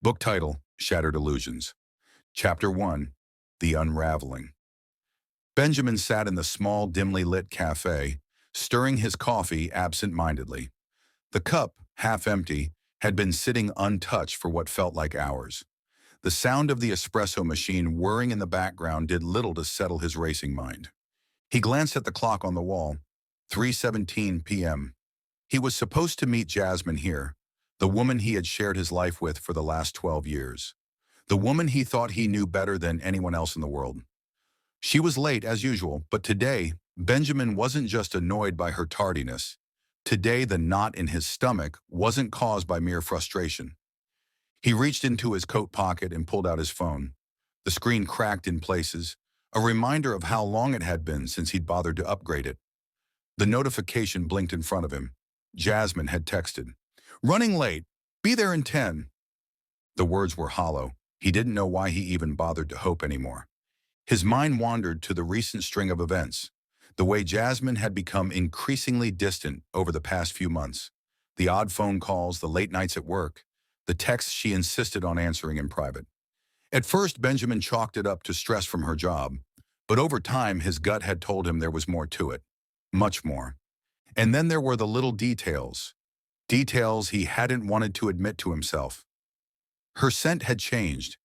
Book title, Shattered Illusions. Chapter 1, The Unraveling. Benjamin sat in the small, dimly lit cafe, stirring his coffee absent-mindedly. The cup, half empty, had been sitting untouched for what felt like hours. The sound of the espresso machine whirring in the background did little to settle his racing mind. He glanced at the clock on the wall. 3:17 p.m. He was supposed to meet Jasmine here, the woman he had shared his life with for the last 12 years. The woman he thought he knew better than anyone else in the world. She was late, as usual, but today, Benjamin wasn't just annoyed by her tardiness. Today, the knot in his stomach wasn't caused by mere frustration. He reached into his coat pocket and pulled out his phone. The screen cracked in places, a reminder of how long it had been since he'd bothered to upgrade it. The notification blinked in front of him. Jasmine had texted, "Running late. Be there in 10." The words were hollow. He didn't know why he even bothered to hope anymore. His mind wandered to the recent string of events, the way Jasmine had become increasingly distant over the past few months. The odd phone calls, the late nights at work, the texts she insisted on answering in private. At first, Benjamin chalked it up to stress from her job, but over time his gut had told him there was more to it, much more. And then there were the little details he hadn't wanted to admit to himself. Her scent had changed.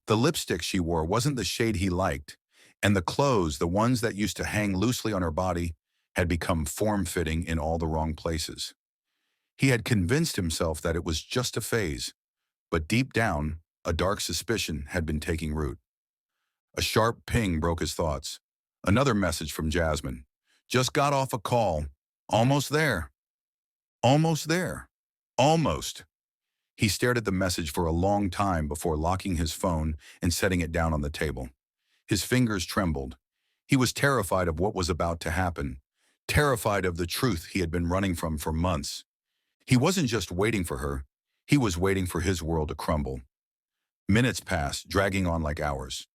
The lipstick she wore wasn't the shade he liked, and the clothes, the ones that used to hang loosely on her body, had become form-fitting in all the wrong places. He had convinced himself that it was just a phase, but deep down, a dark suspicion had been taking root. A sharp ping broke his thoughts. Another message from Jasmine. "Just got off a call. Almost there. Almost there. Almost." He stared at the message for a long time before locking his phone and setting it down on the table. His fingers trembled. He was terrified of what was about to happen, terrified of the truth he had been running from for months. He wasn't just waiting for her, he was waiting for his world to crumble. Minutes passed, dragging on like hours.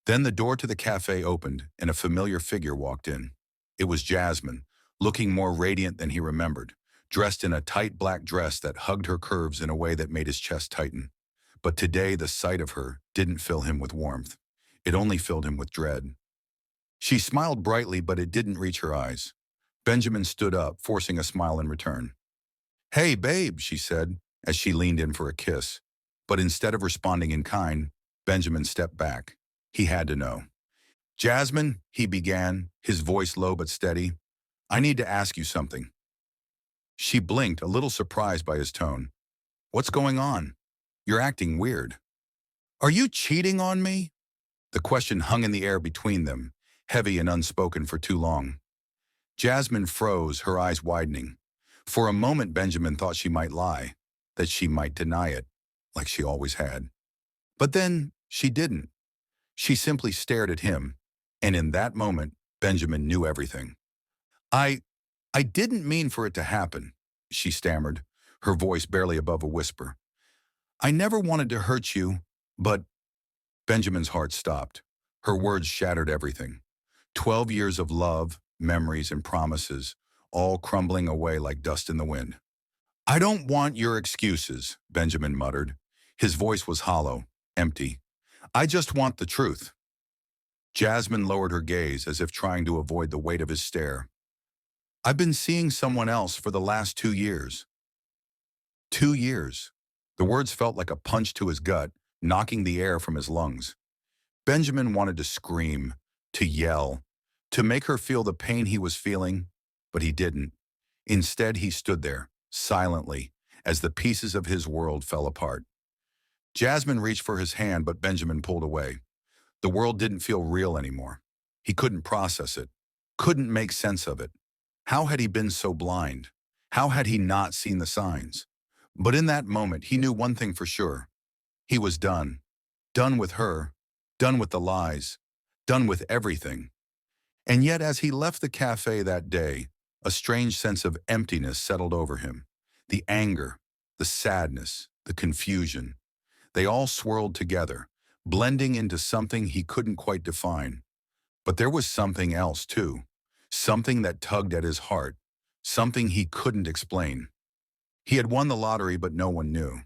Then the door to the cafe opened and a familiar figure walked in. It was Jasmine, looking more radiant than he remembered, dressed in a tight black dress that hugged her curves in a way that made his chest tighten. But today the sight of her didn't fill him with warmth. It only filled him with dread. She smiled brightly, but it didn't reach her eyes. Benjamin stood up, forcing a smile in return. "Hey, babe," she said, as she leaned in for a kiss. But instead of responding in kind, Benjamin stepped back. He had to know. "Jasmine," he began, his voice low but steady, "I need to ask you something." She blinked, a little surprised by his tone. "What's going on? You're acting weird." "Are you cheating on me?" The question hung in the air between them, heavy and unspoken for too long. Jasmine froze, her eyes widening. For a moment, Benjamin thought she might lie, that she might deny it, like she always had. But then she didn't. She simply stared at him, and in that moment, Benjamin knew everything. I didn't mean for it to happen," she stammered, her voice barely above a whisper. "I never wanted to hurt you, but—" Benjamin's heart stopped. Her words shattered everything. 12 years of love, memories, and promises, all crumbling away like dust in the wind. "I don't want your excuses," Benjamin muttered. His voice was hollow, empty. "I just want the truth." Jasmine lowered her gaze as if trying to avoid the weight of his stare. "I've been seeing someone else for the last 2 years." 2 years. The words felt like a punch to his gut, knocking the air from his lungs. Benjamin wanted to scream, to yell, to make her feel the pain he was feeling, but he didn't. Instead, he stood there, silently, as the pieces of his world fell apart. Jasmine reached for his hand, but Benjamin pulled away. The world didn't feel real anymore. He couldn't process it, couldn't make sense of it. How had he been so blind? How had he not seen the signs? But in that moment, he knew one thing for sure. He was done. Done with her. Done with the lies. Done with everything. And yet, as he left the cafe that day, a strange sense of emptiness settled over him. The anger, the sadness, the confusion. They all swirled together, blending into something he couldn't quite define. But there was something else, too. Something that tugged at his heart. Something he couldn't explain. He had won the lottery, but no one knew.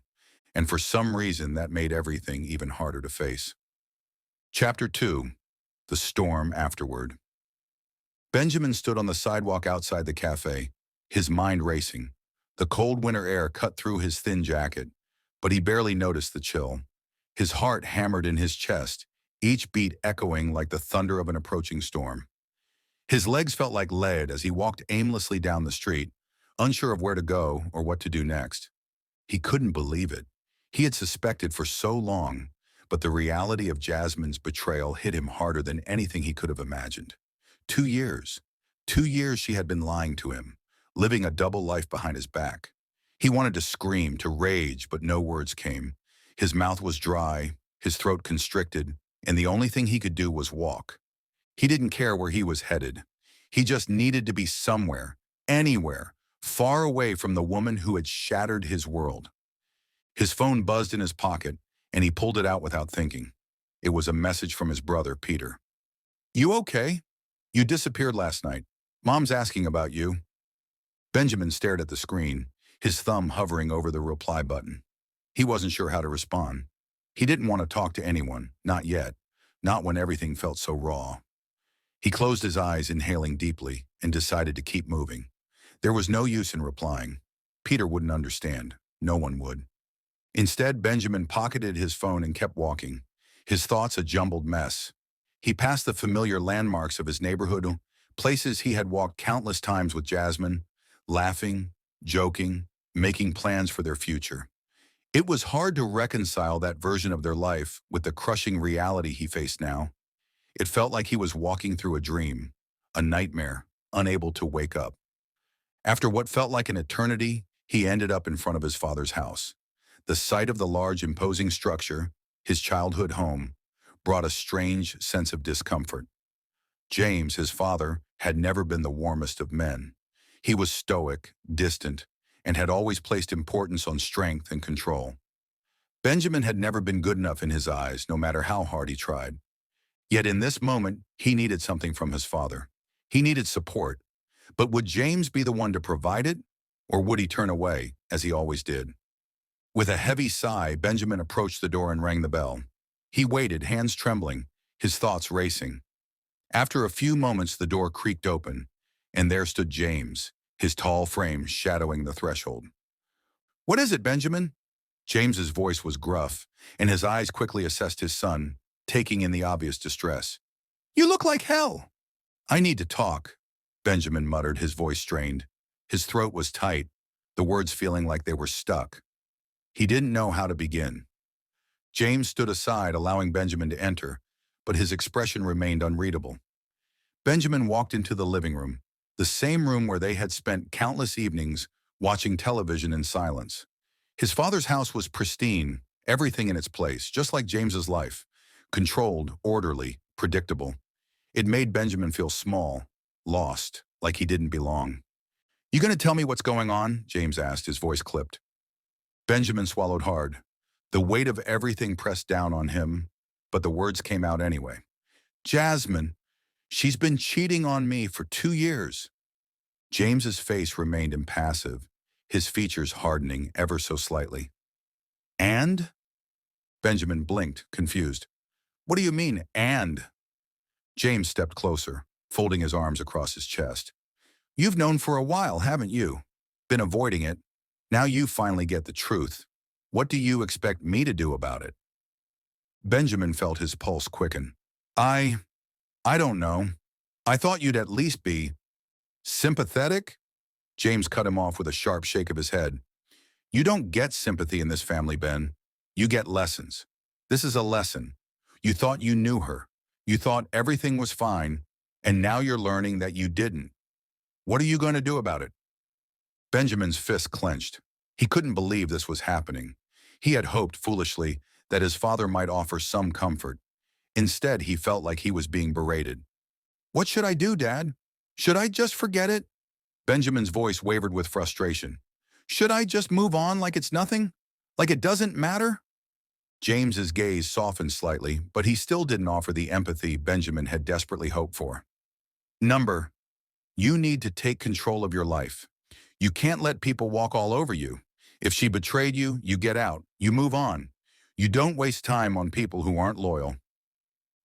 and for some reason that made everything even harder to face. Chapter 2. The Storm Afterward. Benjamin stood on the sidewalk outside the cafe, his mind racing. The cold winter air cut through his thin jacket, but he barely noticed the chill. His heart hammered in his chest, each beat echoing like the thunder of an approaching storm. His legs felt like lead as he walked aimlessly down the street, unsure of where to go or what to do next. He couldn't believe it. He had suspected for so long, but the reality of Jasmine's betrayal hit him harder than anything he could have imagined. 2 years. 2 years she had been lying to him, living a double life behind his back. He wanted to scream, to rage, but no words came. His mouth was dry, his throat constricted, and the only thing he could do was walk. He didn't care where he was headed. He just needed to be somewhere, anywhere, far away from the woman who had shattered his world. His phone buzzed in his pocket, and he pulled it out without thinking. It was a message from his brother, Peter. "You okay? You disappeared last night. Mom's asking about you." Benjamin stared at the screen, his thumb hovering over the reply button. He wasn't sure how to respond. He didn't want to talk to anyone, not yet, not when everything felt so raw. He closed his eyes, inhaling deeply, and decided to keep moving. There was no use in replying. Peter wouldn't understand. No one would. Instead, Benjamin pocketed his phone and kept walking, his thoughts a jumbled mess. He passed the familiar landmarks of his neighborhood, places he had walked countless times with Jasmine, laughing, joking, making plans for their future. It was hard to reconcile that version of their life with the crushing reality he faced now. It felt like he was walking through a dream, a nightmare, unable to wake up. After what felt like an eternity, he ended up in front of his father's house. The sight of the large, imposing structure, his childhood home, brought a strange sense of discomfort. James, his father, had never been the warmest of men. He was stoic, distant, and had always placed importance on strength and control. Benjamin had never been good enough in his eyes, no matter how hard he tried. Yet in this moment, he needed something from his father. He needed support. But would James be the one to provide it, or would he turn away, as he always did? With a heavy sigh, Benjamin approached the door and rang the bell. He waited, hands trembling, his thoughts racing. After a few moments, the door creaked open, and there stood James, his tall frame shadowing the threshold. "What is it, Benjamin?" James's voice was gruff, and his eyes quickly assessed his son, taking in the obvious distress. "You look like hell." "I need to talk," Benjamin muttered, his voice strained. His throat was tight, the words feeling like they were stuck. He didn't know how to begin. James stood aside, allowing Benjamin to enter, but his expression remained unreadable. Benjamin walked into the living room, the same room where they had spent countless evenings watching television in silence. His father's house was pristine, everything in its place, just like James's life, controlled, orderly, predictable. It made Benjamin feel small, lost, like he didn't belong. "You going to tell me what's going on?" James asked, his voice clipped. Benjamin swallowed hard. The weight of everything pressed down on him, but the words came out anyway. "Jasmine, she's been cheating on me for 2 years." James's face remained impassive, his features hardening ever so slightly. "And?" Benjamin blinked, confused. "What do you mean, and?" James stepped closer, folding his arms across his chest. "You've known for a while, haven't you? Been avoiding it. Now you finally get the truth. What do you expect me to do about it?" Benjamin felt his pulse quicken. I don't know. I thought you'd at least be sympathetic?" James cut him off with a sharp shake of his head. "You don't get sympathy in this family, Ben. You get lessons. This is a lesson. You thought you knew her. You thought everything was fine, and now you're learning that you didn't. What are you going to do about it?" Benjamin's fist clenched. He couldn't believe this was happening. He had hoped, foolishly, that his father might offer some comfort. Instead, he felt like he was being berated. "What should I do, Dad? Should I just forget it?" Benjamin's voice wavered with frustration. "Should I just move on like it's nothing? Like it doesn't matter?" James's gaze softened slightly, but he still didn't offer the empathy Benjamin had desperately hoped for. You need to take control of your life. You can't let people walk all over you. If she betrayed you, you get out. You move on. You don't waste time on people who aren't loyal.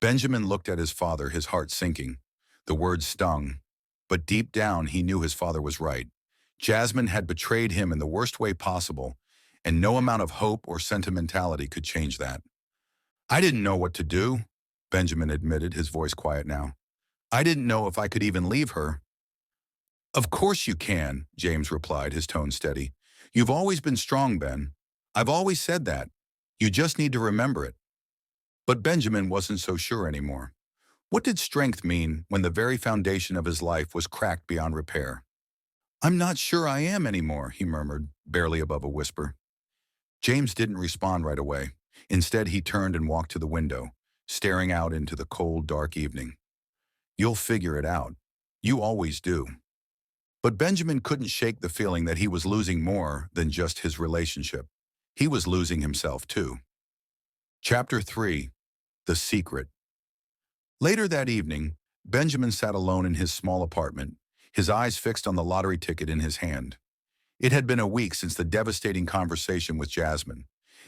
Benjamin looked at his father, his heart sinking. The words stung. But deep down, he knew his father was right. Jasmine had betrayed him in the worst way possible, and no amount of hope or sentimentality could change that. I didn't know what to do, Benjamin admitted, his voice quiet now. I didn't know if I could even leave her. Of course you can, James replied, his tone steady. You've always been strong, Ben. I've always said that. You just need to remember it. But Benjamin wasn't so sure anymore. What did strength mean when the very foundation of his life was cracked beyond repair? I'm not sure I am anymore, he murmured, barely above a whisper. James didn't respond right away. Instead, he turned and walked to the window, staring out into the cold, dark evening. You'll figure it out. You always do. But Benjamin couldn't shake the feeling that he was losing more than just his relationship. He was losing himself, too. Chapter 3. The Secret. Later that evening, Benjamin sat alone in his small apartment, his eyes fixed on the lottery ticket in his hand. It had been a week since the devastating conversation with Jasmine,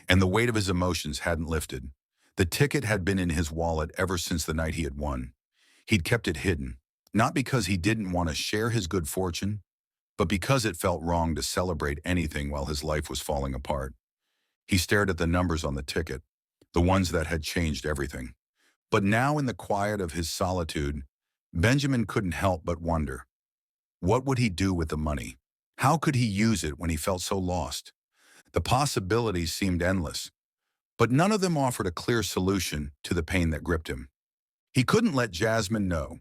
and the weight of his emotions hadn't lifted. The ticket had been in his wallet ever since the night he had won. He'd kept it hidden, not because he didn't want to share his good fortune, but because it felt wrong to celebrate anything while his life was falling apart. He stared at the numbers on the ticket, the ones that had changed everything. But now in the quiet of his solitude, Benjamin couldn't help but wonder. What would he do with the money? How could he use it when he felt so lost? The possibilities seemed endless, but none of them offered a clear solution to the pain that gripped him. He couldn't let Jasmine know.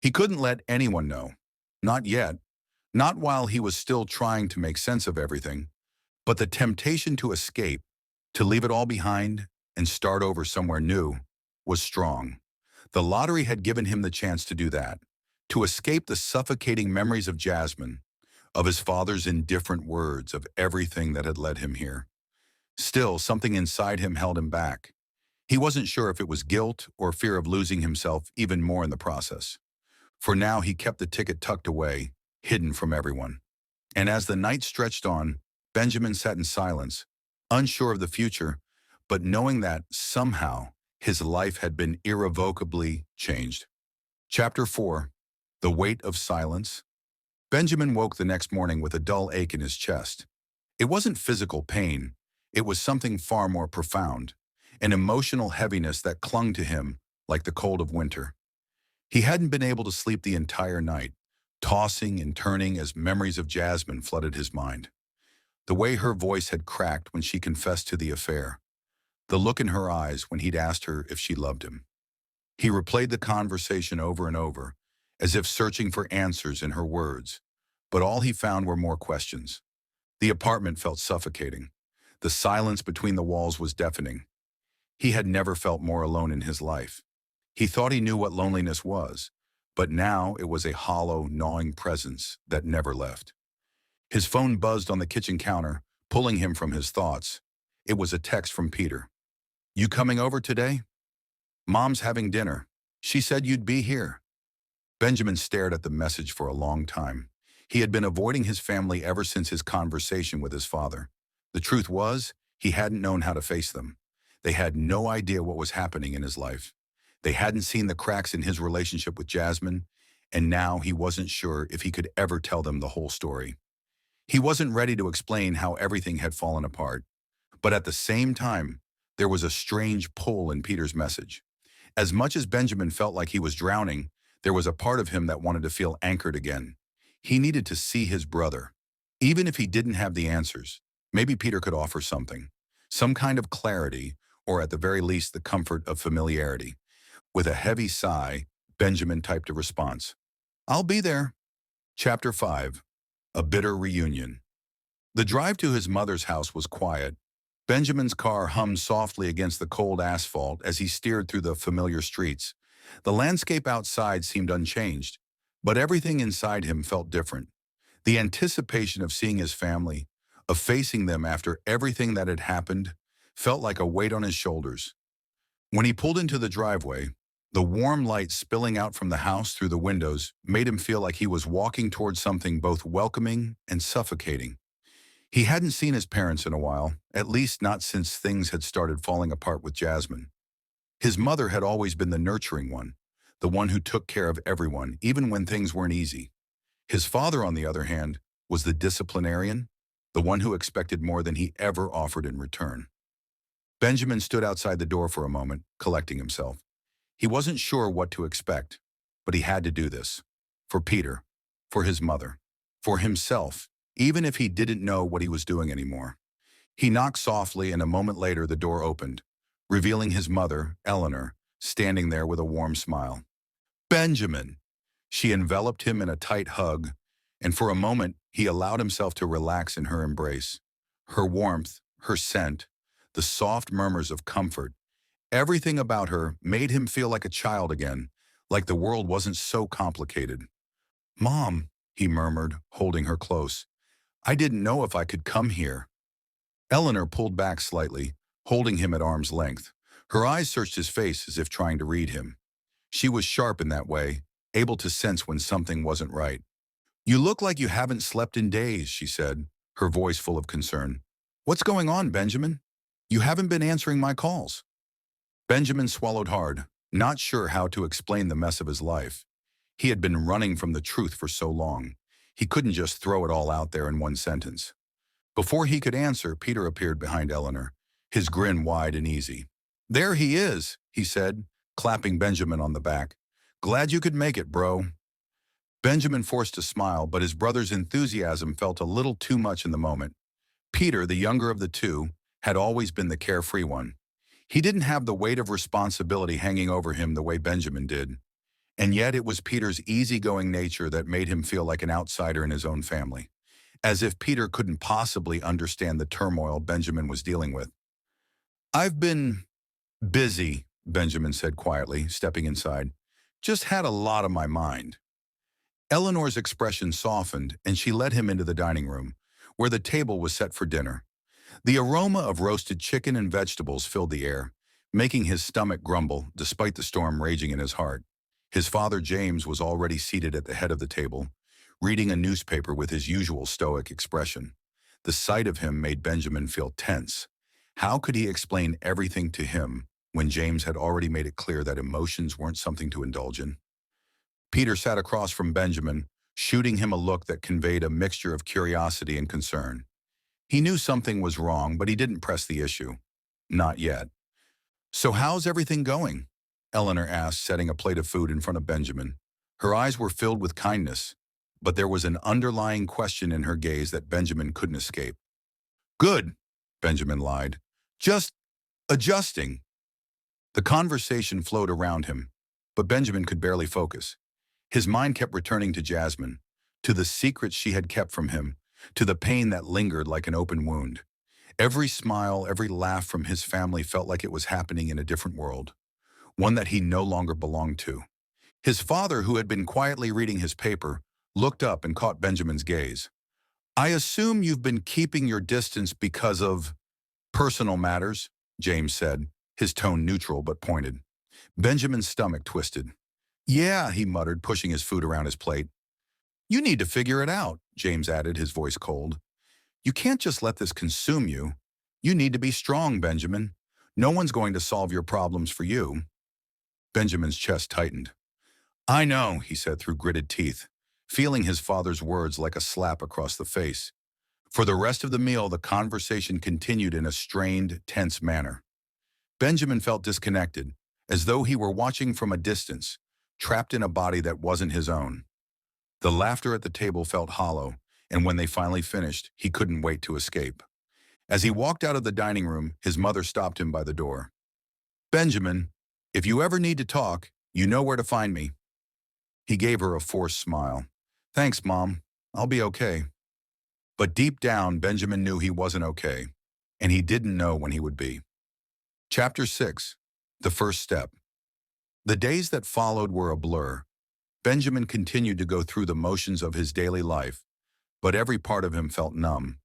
He couldn't let anyone know. Not yet. Not while he was still trying to make sense of everything. But the temptation to escape, to leave it all behind and start over somewhere new, was strong. The lottery had given him the chance to do that, to escape the suffocating memories of Jasmine, of his father's indifferent words, of everything that had led him here. Still, something inside him held him back. He wasn't sure if it was guilt or fear of losing himself even more in the process. For now, he kept the ticket tucked away, hidden from everyone. And as the night stretched on, Benjamin sat in silence, unsure of the future, but knowing that, somehow, his life had been irrevocably changed. Chapter 4. The Weight of Silence. Benjamin woke the next morning with a dull ache in his chest. It wasn't physical pain. It was something far more profound, an emotional heaviness that clung to him like the cold of winter. He hadn't been able to sleep the entire night, tossing and turning as memories of Jasmine flooded his mind. The way her voice had cracked when she confessed to the affair. The look in her eyes when he'd asked her if she loved him. He replayed the conversation over and over, as if searching for answers in her words. But all he found were more questions. The apartment felt suffocating. The silence between the walls was deafening. He had never felt more alone in his life. He thought he knew what loneliness was, but now it was a hollow, gnawing presence that never left. His phone buzzed on the kitchen counter, pulling him from his thoughts. It was a text from Peter. You coming over today? Mom's having dinner. She said you'd be here. Benjamin stared at the message for a long time. He had been avoiding his family ever since his conversation with his father. The truth was, he hadn't known how to face them. They had no idea what was happening in his life. They hadn't seen the cracks in his relationship with Jasmine, and now he wasn't sure if he could ever tell them the whole story. He wasn't ready to explain how everything had fallen apart. But at the same time, there was a strange pull in Peter's message. As much as Benjamin felt like he was drowning, there was a part of him that wanted to feel anchored again. He needed to see his brother. Even if he didn't have the answers, maybe Peter could offer something. Some kind of clarity, or at the very least the comfort of familiarity. With a heavy sigh, Benjamin typed a response. I'll be there. Chapter 5. A Bitter Reunion. The drive to his mother's house was quiet. Benjamin's car hummed softly against the cold asphalt as he steered through the familiar streets. The landscape outside seemed unchanged, but everything inside him felt different. The anticipation of seeing his family, of facing them after everything that had happened, felt like a weight on his shoulders. When he pulled into the driveway, the warm light spilling out from the house through the windows made him feel like he was walking towards something both welcoming and suffocating. He hadn't seen his parents in a while, at least not since things had started falling apart with Jasmine. His mother had always been the nurturing one, the one who took care of everyone, even when things weren't easy. His father, on the other hand, was the disciplinarian, the one who expected more than he ever offered in return. Benjamin stood outside the door for a moment, collecting himself. He wasn't sure what to expect, but he had to do this. For Peter, for his mother, for himself, even if he didn't know what he was doing anymore. He knocked softly, and a moment later the door opened, revealing his mother, Eleanor, standing there with a warm smile. Benjamin! She enveloped him in a tight hug, and for a moment he allowed himself to relax in her embrace. Her warmth, her scent, the soft murmurs of comfort, everything about her made him feel like a child again, like the world wasn't so complicated. Mom, he murmured, holding her close. I didn't know if I could come here. Eleanor pulled back slightly, holding him at arm's length. Her eyes searched his face as if trying to read him. She was sharp in that way, able to sense when something wasn't right. You look like you haven't slept in days, she said, her voice full of concern. What's going on, Benjamin? You haven't been answering my calls. Benjamin swallowed hard, not sure how to explain the mess of his life. He had been running from the truth for so long. He couldn't just throw it all out there in one sentence. Before he could answer, Peter appeared behind Eleanor, his grin wide and easy. There he is, he said, clapping Benjamin on the back. Glad you could make it, bro. Benjamin forced a smile, but his brother's enthusiasm felt a little too much in the moment. Peter, the younger of the two, had always been the carefree one. He didn't have the weight of responsibility hanging over him the way Benjamin did. And yet it was Peter's easygoing nature that made him feel like an outsider in his own family, as if Peter couldn't possibly understand the turmoil Benjamin was dealing with. I've been busy, Benjamin said quietly, stepping inside. Just had a lot on my mind. Eleanor's expression softened, and she led him into the dining room, where the table was set for dinner. The aroma of roasted chicken and vegetables filled the air, making his stomach grumble despite the storm raging in his heart. His father, James, was already seated at the head of the table, reading a newspaper with his usual stoic expression. The sight of him made Benjamin feel tense. How could he explain everything to him when James had already made it clear that emotions weren't something to indulge in? Peter sat across from Benjamin, shooting him a look that conveyed a mixture of curiosity and concern. He knew something was wrong, but he didn't press the issue. Not yet. So how's everything going? Eleanor asked, setting a plate of food in front of Benjamin. Her eyes were filled with kindness, but there was an underlying question in her gaze that Benjamin couldn't escape. Good, Benjamin lied. Just adjusting. The conversation flowed around him, but Benjamin could barely focus. His mind kept returning to Jasmine, to the secrets she had kept from him, to the pain that lingered like an open wound. Every smile, every laugh from his family felt like it was happening in a different world, one that he no longer belonged to. His father, who had been quietly reading his paper, looked up and caught Benjamin's gaze. I assume you've been keeping your distance because of personal matters, James said, his tone neutral but pointed. Benjamin's stomach twisted. Yeah, he muttered, pushing his food around his plate. You need to figure it out, James added, his voice cold. You can't just let this consume you. You need to be strong, Benjamin. No one's going to solve your problems for you. Benjamin's chest tightened. I know, he said through gritted teeth, feeling his father's words like a slap across the face. For the rest of the meal, the conversation continued in a strained, tense manner. Benjamin felt disconnected, as though he were watching from a distance, trapped in a body that wasn't his own. The laughter at the table felt hollow, and when they finally finished, he couldn't wait to escape. As he walked out of the dining room, his mother stopped him by the door. Benjamin, if you ever need to talk, you know where to find me. He gave her a forced smile. Thanks, Mom. I'll be okay. But deep down, Benjamin knew he wasn't okay, and he didn't know when he would be. Chapter 6. The First Step. The days that followed were a blur. Benjamin continued to go through the motions of his daily life, but every part of him felt numb.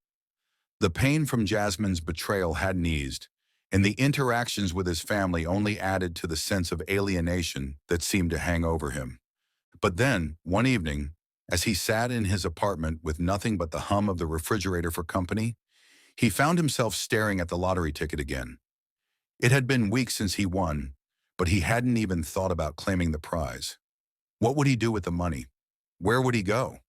The pain from Jasmine's betrayal hadn't eased, and the interactions with his family only added to the sense of alienation that seemed to hang over him. But then, one evening, As he sat in his apartment with nothing but the hum of the refrigerator for company, he found himself staring at the lottery ticket again. It had been weeks since he won, but he hadn't even thought about claiming the prize. What would he do with the money? Where would he go?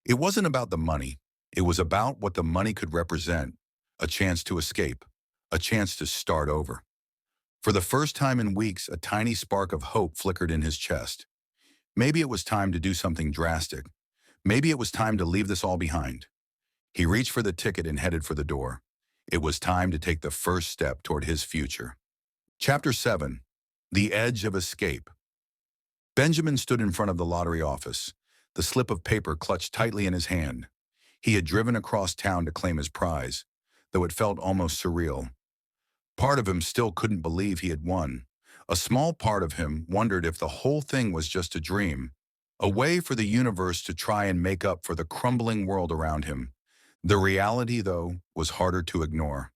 It wasn't about the money. It was about what the money could represent: a chance to escape, a chance to start over. For the first time in weeks, a tiny spark of hope flickered in his chest. Maybe it was time to do something drastic. Maybe it was time to leave this all behind. He reached for the ticket and headed for the door. It was time to take the first step toward his future. Chapter 7. The Edge of Escape. Benjamin stood in front of the lottery office, the slip of paper clutched tightly in his hand. He had driven across town to claim his prize, though it felt almost surreal. Part of him still couldn't believe he had won. A small part of him wondered if the whole thing was just a dream, a way for the universe to try and make up for the crumbling world around him. The reality, though, was harder to ignore.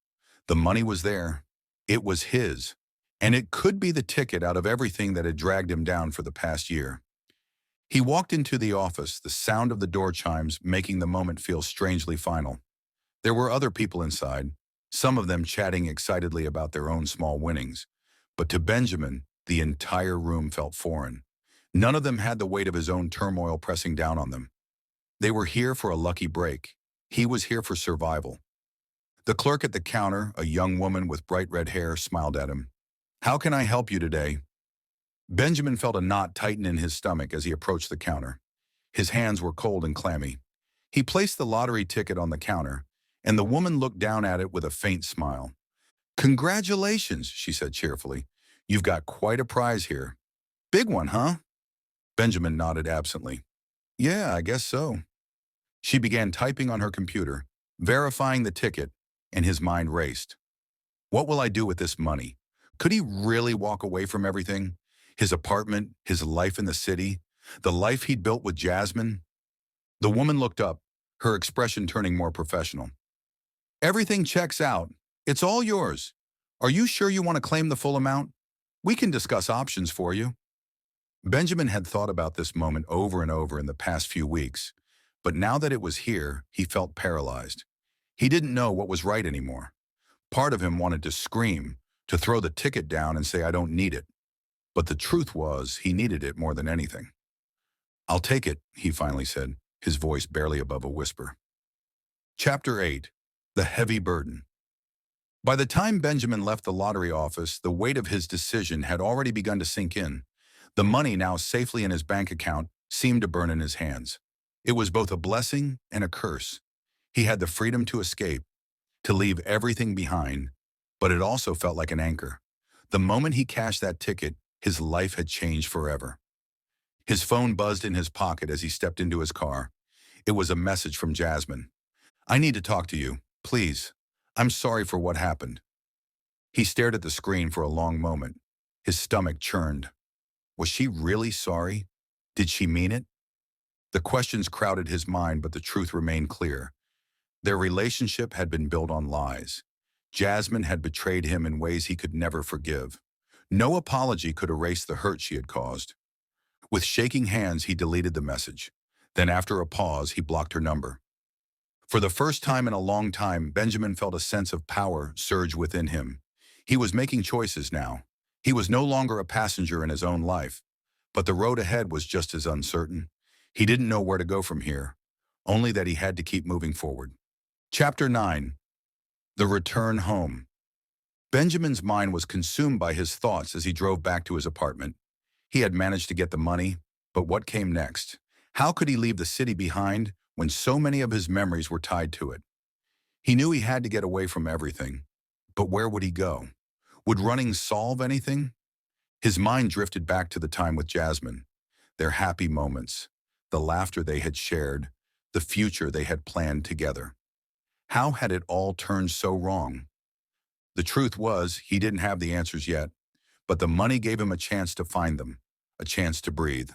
The money was there. It was his. And it could be the ticket out of everything that had dragged him down for the past year. He walked into the office, the sound of the door chimes making the moment feel strangely final. There were other people inside, some of them chatting excitedly about their own small winnings. But to Benjamin, the entire room felt foreign. None of them had the weight of his own turmoil pressing down on them. They were here for a lucky break. He was here for survival. The clerk at the counter, a young woman with bright red hair, smiled at him. "How can I help you today?" Benjamin felt a knot tighten in his stomach as he approached the counter. His hands were cold and clammy. He placed the lottery ticket on the counter, and the woman looked down at it with a faint smile. "Congratulations," she said cheerfully. "You've got quite a prize here." "Big one, huh?" Benjamin nodded absently. "Yeah, I guess so." She began typing on her computer, verifying the ticket, and his mind raced. What will I do with this money? Could he really walk away from everything? His apartment, his life in the city, the life he'd built with Jasmine? The woman looked up, her expression turning more professional. "Everything checks out. It's all yours. Are you sure you want to claim the full amount? We can discuss options for you." Benjamin had thought about this moment over and over in the past few weeks, but now that it was here, he felt paralyzed. He didn't know what was right anymore. Part of him wanted to scream, to throw the ticket down and say, "I don't need it." But the truth was, he needed it more than anything. "I'll take it," he finally said, his voice barely above a whisper. Chapter 8. The Heavy Burden. By the time Benjamin left the lottery office, the weight of his decision had already begun to sink in. The money now safely in his bank account seemed to burn in his hands. It was both a blessing and a curse. He had the freedom to escape, to leave everything behind, but it also felt like an anchor. The moment he cashed that ticket, his life had changed forever. His phone buzzed in his pocket as he stepped into his car. It was a message from Jasmine. "I need to talk to you, please. I'm sorry for what happened." He stared at the screen for a long moment. His stomach churned. Was she really sorry? Did she mean it? The questions crowded his mind, but the truth remained clear. Their relationship had been built on lies. Jasmine had betrayed him in ways he could never forgive. No apology could erase the hurt she had caused. With shaking hands, he deleted the message. Then after a pause, he blocked her number. For the first time in a long time, Benjamin felt a sense of power surge within him. He was making choices now. He was no longer a passenger in his own life. But the road ahead was just as uncertain. He didn't know where to go from here, only that he had to keep moving forward. Chapter 9. The Return Home. Benjamin's mind was consumed by his thoughts as he drove back to his apartment. He had managed to get the money, but what came next? How could he leave the city behind when so many of his memories were tied to it? He knew he had to get away from everything, but where would he go? Would running solve anything? His mind drifted back to the time with Jasmine, their happy moments, the laughter they had shared, the future they had planned together. How had it all turned so wrong? The truth was, he didn't have the answers yet, but the money gave him a chance to find them, a chance to breathe.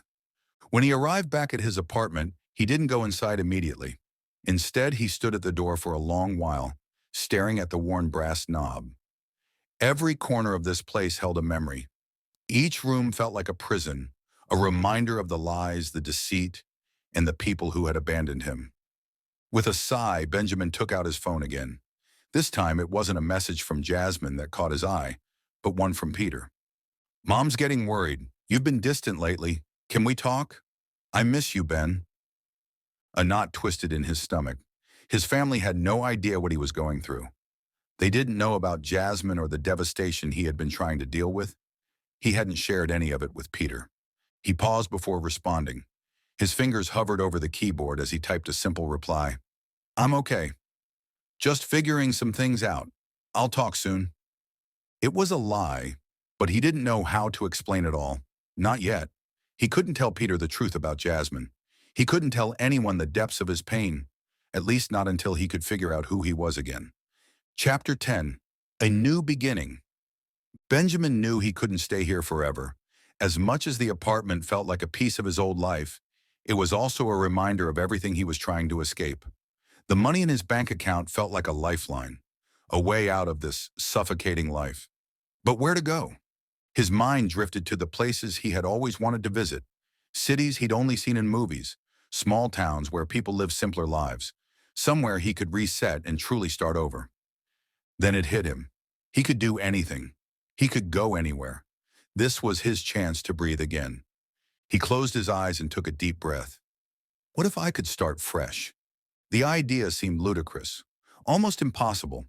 When he arrived back at his apartment, he didn't go inside immediately. Instead, he stood at the door for a long while, staring at the worn brass knob. Every corner of this place held a memory. Each room felt like a prison, a reminder of the lies, the deceit, and the people who had abandoned him. With a sigh, Benjamin took out his phone again. This time it wasn't a message from Jasmine that caught his eye, but one from Peter. "Mom's getting worried. You've been distant lately. Can we talk? I miss you, Ben." A knot twisted in his stomach. His family had no idea what he was going through. They didn't know about Jasmine or the devastation he had been trying to deal with. He hadn't shared any of it with Peter. He paused before responding. His fingers hovered over the keyboard as he typed a simple reply. "I'm okay. Just figuring some things out. I'll talk soon." It was a lie, but he didn't know how to explain it all. Not yet. He couldn't tell Peter the truth about Jasmine. He couldn't tell anyone the depths of his pain, at least not until he could figure out who he was again. Chapter 10. A New Beginning. Benjamin knew he couldn't stay here forever. As much as the apartment felt like a piece of his old life, it was also a reminder of everything he was trying to escape. The money in his bank account felt like a lifeline, a way out of this suffocating life. But where to go? His mind drifted to the places he had always wanted to visit, cities he'd only seen in movies, small towns where people lived simpler lives, somewhere he could reset and truly start over. Then it hit him. He could do anything. He could go anywhere. This was his chance to breathe again. He closed his eyes and took a deep breath. What if I could start fresh? The idea seemed ludicrous, almost impossible.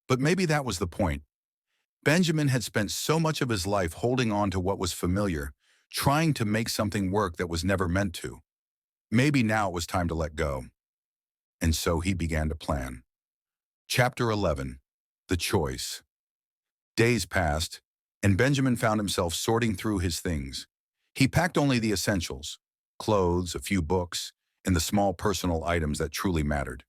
But maybe that was the point. Benjamin had spent so much of his life holding on to what was familiar, trying to make something work that was never meant to. Maybe now it was time to let go. And so he began to plan. Chapter 11. The Choice. Days passed, and Benjamin found himself sorting through his things. He packed only the essentials, clothes, a few books, and the small personal items that truly mattered.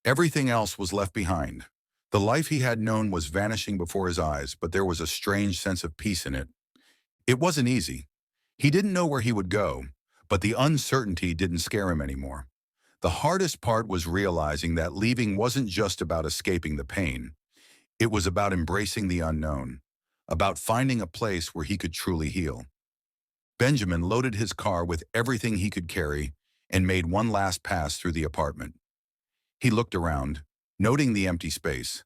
Everything else was left behind. The life he had known was vanishing before his eyes, but there was a strange sense of peace in it. It wasn't easy. He didn't know where he would go, but the uncertainty didn't scare him anymore. The hardest part was realizing that leaving wasn't just about escaping the pain. It was about embracing the unknown, about finding a place where he could truly heal. Benjamin loaded his car with everything he could carry and made one last pass through the apartment. He looked around, noting the empty space.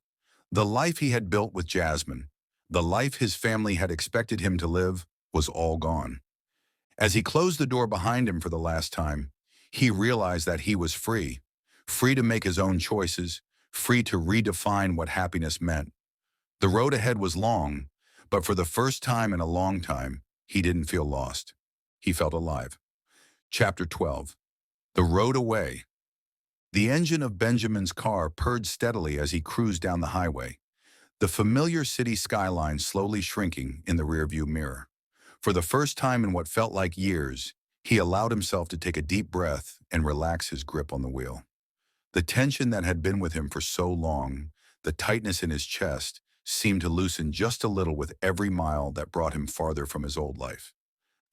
The life he had built with Jasmine, the life his family had expected him to live, was all gone. As he closed the door behind him for the last time, he realized that he was free, free to make his own choices, free to redefine what happiness meant. The road ahead was long, but for the first time in a long time, he didn't feel lost. He felt alive. Chapter 12. The Road Away. The engine of Benjamin's car purred steadily as he cruised down the highway, the familiar city skyline slowly shrinking in the rearview mirror. For the first time in what felt like years, he allowed himself to take a deep breath and relax his grip on the wheel. The tension that had been with him for so long, the tightness in his chest, seemed to loosen just a little with every mile that brought him farther from his old life.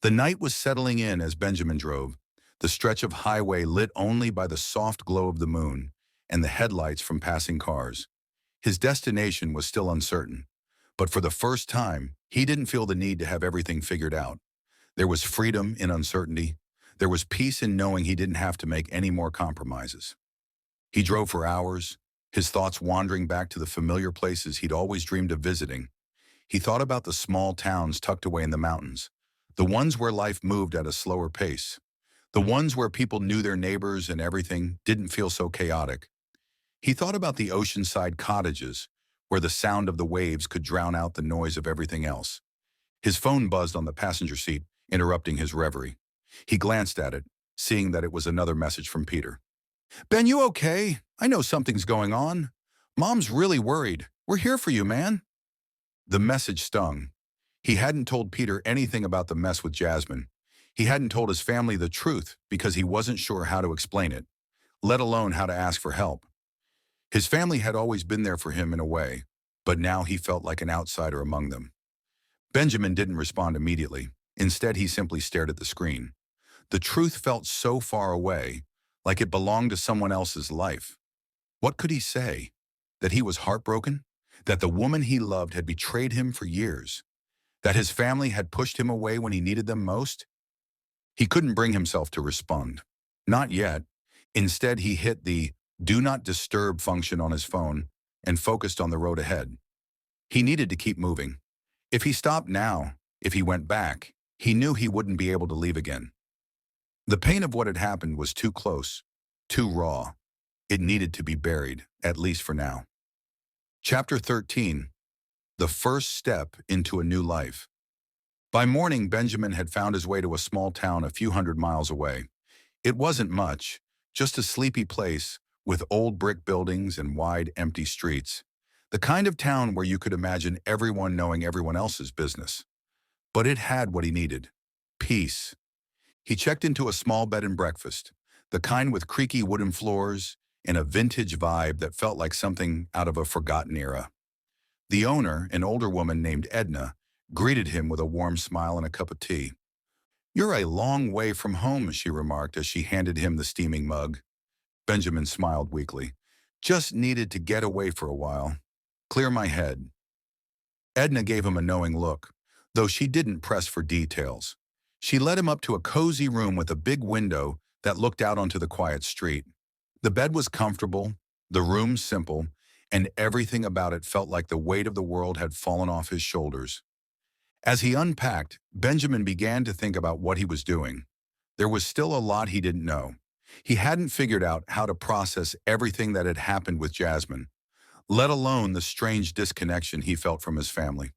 The night was settling in as Benjamin drove, the stretch of highway lit only by the soft glow of the moon and the headlights from passing cars. His destination was still uncertain, but for the first time, he didn't feel the need to have everything figured out. There was freedom in uncertainty. There was peace in knowing he didn't have to make any more compromises. He drove for hours, his thoughts wandering back to the familiar places he'd always dreamed of visiting. He thought about the small towns tucked away in the mountains, the ones where life moved at a slower pace, the ones where people knew their neighbors and everything didn't feel so chaotic. He thought about the oceanside cottages, where the sound of the waves could drown out the noise of everything else. His phone buzzed on the passenger seat, interrupting his reverie. He glanced at it, seeing that it was another message from Peter. "Ben, you okay? I know something's going on. Mom's really worried. We're here for you, man." The message stung. He hadn't told Peter anything about the mess with Jasmine. He hadn't told his family the truth because he wasn't sure how to explain it, let alone how to ask for help. His family had always been there for him in a way, but now he felt like an outsider among them. Benjamin didn't respond immediately. Instead, he simply stared at the screen. The truth felt so far away, like it belonged to someone else's life. What could he say? That he was heartbroken? That the woman he loved had betrayed him for years? That his family had pushed him away when he needed them most? He couldn't bring himself to respond. Not yet. Instead, he hit the Do Not Disturb function on his phone and focused on the road ahead. He needed to keep moving. If he stopped now, if he went back, he knew he wouldn't be able to leave again. The pain of what had happened was too close, too raw. It needed to be buried, at least for now. Chapter 13. The First Step into a New Life. By morning, Benjamin had found his way to a small town a few hundred miles away. It wasn't much, just a sleepy place with old brick buildings and wide, empty streets. The kind of town where you could imagine everyone knowing everyone else's business. But it had what he needed: peace. He checked into a small bed and breakfast, the kind with creaky wooden floors and a vintage vibe that felt like something out of a forgotten era. The owner, an older woman named Edna, greeted him with a warm smile and a cup of tea. "You're a long way from home," she remarked as she handed him the steaming mug. Benjamin smiled weakly. "Just needed to get away for a while. Clear my head." Edna gave him a knowing look, though she didn't press for details. She led him up to a cozy room with a big window that looked out onto the quiet street. The bed was comfortable, the room simple, and everything about it felt like the weight of the world had fallen off his shoulders. As he unpacked, Benjamin began to think about what he was doing. There was still a lot he didn't know. He hadn't figured out how to process everything that had happened with Jasmine, let alone the strange disconnection he felt from his family.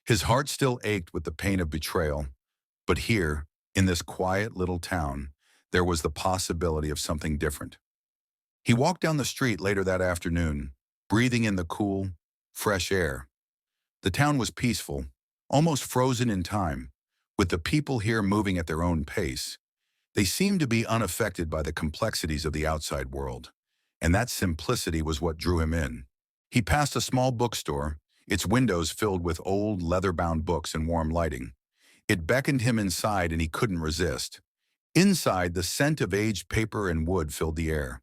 His heart still ached with the pain of betrayal, but here, in this quiet little town, there was the possibility of something different. He walked down the street later that afternoon, breathing in the cool, fresh air. The town was peaceful, almost frozen in time, with the people here moving at their own pace. They seemed to be unaffected by the complexities of the outside world, and that simplicity was what drew him in. He passed a small bookstore, its windows filled with old, leather-bound books and warm lighting. It beckoned him inside, and he couldn't resist. Inside, the scent of aged paper and wood filled the air.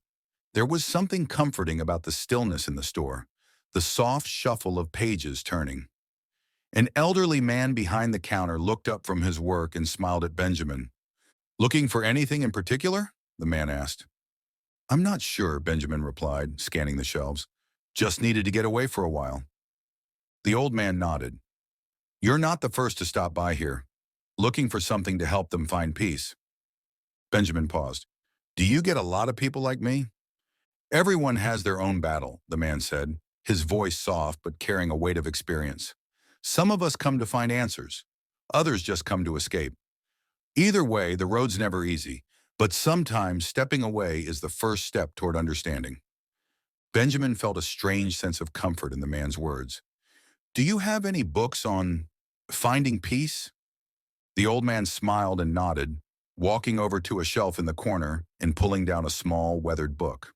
There was something comforting about the stillness in the store, the soft shuffle of pages turning. An elderly man behind the counter looked up from his work and smiled at Benjamin. "Looking for anything in particular?" the man asked. "I'm not sure," Benjamin replied, scanning the shelves. "Just needed to get away for a while." The old man nodded. "You're not the first to stop by here, looking for something to help them find peace." Benjamin paused. "Do you get a lot of people like me?" "Everyone has their own battle," the man said, his voice soft but carrying a weight of experience. "Some of us come to find answers. Others just come to escape. Either way, the road's never easy, but sometimes stepping away is the first step toward understanding." Benjamin felt a strange sense of comfort in the man's words. "Do you have any books on finding peace?" The old man smiled and nodded, walking over to a shelf in the corner and pulling down a small, weathered book.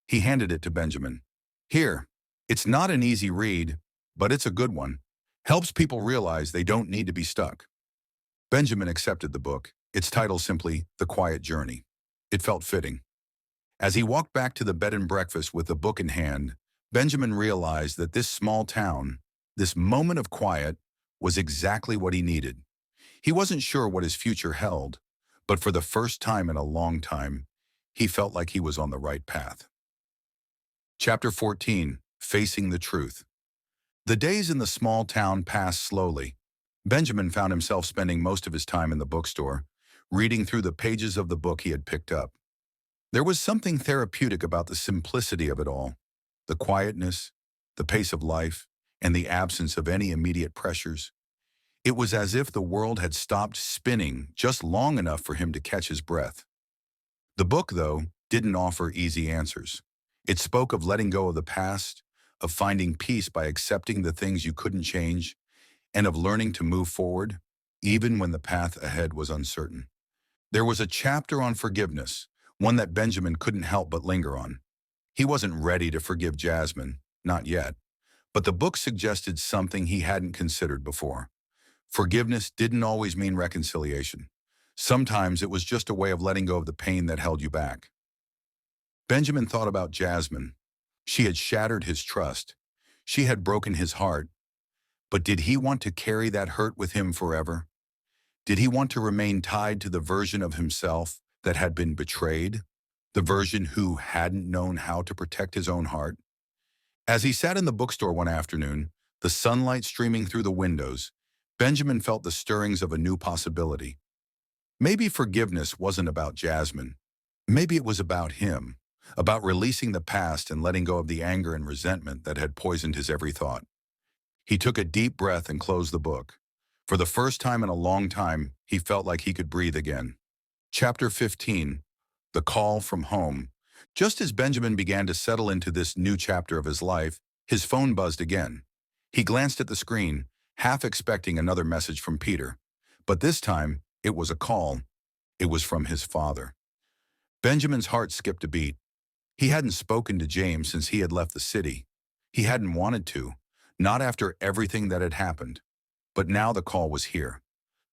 He handed it to Benjamin. "Here, it's not an easy read, but it's a good one. Helps people realize they don't need to be stuck." Benjamin accepted the book, its title simply The Quiet Journey. It felt fitting. As he walked back to the bed and breakfast with the book in hand, Benjamin realized that this small town, this moment of quiet, was exactly what he needed. He wasn't sure what his future held, but for the first time in a long time, he felt like he was on the right path. Chapter 14. Facing the Truth. The days in the small town passed slowly. Benjamin found himself spending most of his time in the bookstore, reading through the pages of the book he had picked up. There was something therapeutic about the simplicity of it all, the quietness, the pace of life, and the absence of any immediate pressures. It was as if the world had stopped spinning just long enough for him to catch his breath. The book, though, didn't offer easy answers. It spoke of letting go of the past, of finding peace by accepting the things you couldn't change, and of learning to move forward, even when the path ahead was uncertain. There was a chapter on forgiveness, one that Benjamin couldn't help but linger on. He wasn't ready to forgive Jasmine, not yet, but the book suggested something he hadn't considered before. Forgiveness didn't always mean reconciliation. Sometimes it was just a way of letting go of the pain that held you back. Benjamin thought about Jasmine. She had shattered his trust. She had broken his heart. But did he want to carry that hurt with him forever? Did he want to remain tied to the version of himself that had been betrayed, the version who hadn't known how to protect his own heart. As he sat in the bookstore one afternoon, the sunlight streaming through the windows, Benjamin felt the stirrings of a new possibility. Maybe forgiveness wasn't about Jasmine. Maybe it was about him, about releasing the past and letting go of the anger and resentment that had poisoned his every thought. He took a deep breath and closed the book. For the first time in a long time, he felt like he could breathe again. Chapter 15, The Call from Home. Just as Benjamin began to settle into this new chapter of his life, his phone buzzed again. He glanced at the screen, half expecting another message from Peter. But this time, it was a call. It was from his father. Benjamin's heart skipped a beat. He hadn't spoken to James since he had left the city. He hadn't wanted to, not after everything that had happened. But now the call was here,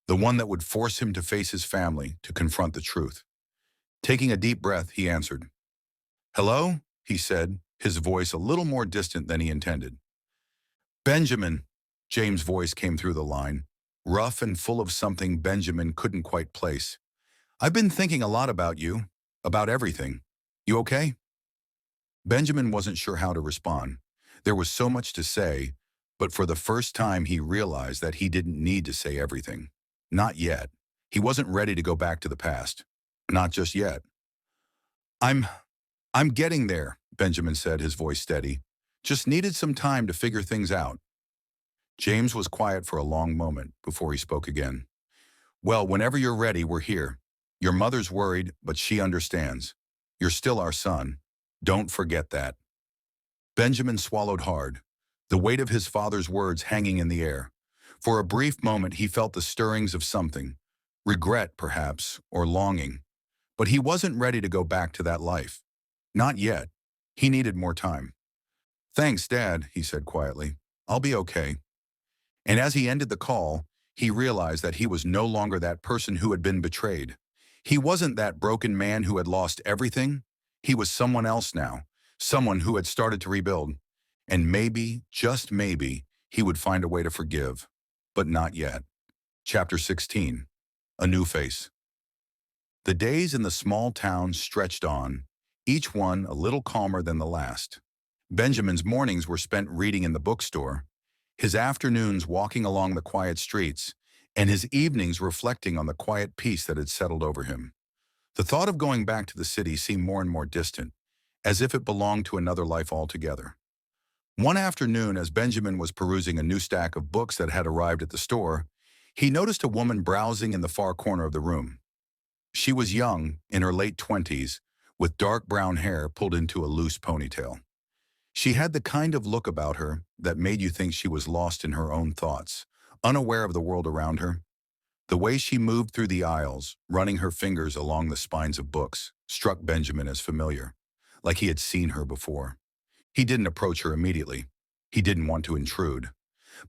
the one that would force him to face his family, to confront the truth. Taking a deep breath, he answered. "Hello?" he said, his voice a little more distant than he intended. "Benjamin," James' voice came through the line, rough and full of something Benjamin couldn't quite place. "I've been thinking a lot about you, about everything. You okay?" Benjamin wasn't sure how to respond. There was so much to say, but for the first time he realized that he didn't need to say everything. Not yet. He wasn't ready to go back to the past. Not just yet. I'm getting there," Benjamin said, his voice steady. "Just needed some time to figure things out." James was quiet for a long moment before he spoke again. "Well, whenever you're ready, we're here. Your mother's worried, but she understands. You're still our son. Don't forget that." Benjamin swallowed hard, the weight of his father's words hanging in the air. For a brief moment he felt the stirrings of something, regret perhaps, or longing. But he wasn't ready to go back to that life. Not yet. He needed more time. "Thanks, Dad," he said quietly. "I'll be okay." And as he ended the call, he realized that he was no longer that person who had been betrayed. He wasn't that broken man who had lost everything. He was someone else now, someone who had started to rebuild. And maybe, just maybe, he would find a way to forgive. But not yet. Chapter 16, A New Face. The days in the small town stretched on, each one a little calmer than the last. Benjamin's mornings were spent reading in the bookstore, his afternoons walking along the quiet streets, and his evenings reflecting on the quiet peace that had settled over him. The thought of going back to the city seemed more and more distant, as if it belonged to another life altogether. One afternoon, as Benjamin was perusing a new stack of books that had arrived at the store, he noticed a woman browsing in the far corner of the room. She was young, in her late 20s, with dark brown hair pulled into a loose ponytail. She had the kind of look about her that made you think she was lost in her own thoughts, unaware of the world around her. The way she moved through the aisles, running her fingers along the spines of books, struck Benjamin as familiar, like he had seen her before. He didn't approach her immediately. He didn't want to intrude.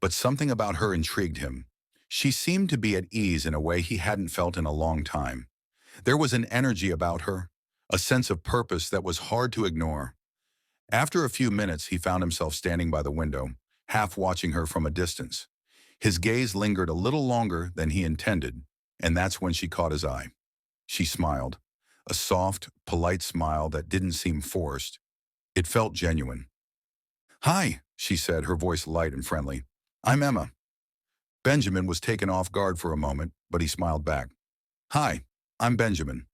But something about her intrigued him. She seemed to be at ease in a way he hadn't felt in a long time. There was an energy about her, a sense of purpose that was hard to ignore. After a few minutes, he found himself standing by the window, half watching her from a distance. His gaze lingered a little longer than he intended, and that's when she caught his eye. She smiled, a soft, polite smile that didn't seem forced. It felt genuine. "Hi," she said, her voice light and friendly. "I'm Emma." Benjamin was taken off guard for a moment, but he smiled back. "Hi, I'm Benjamin."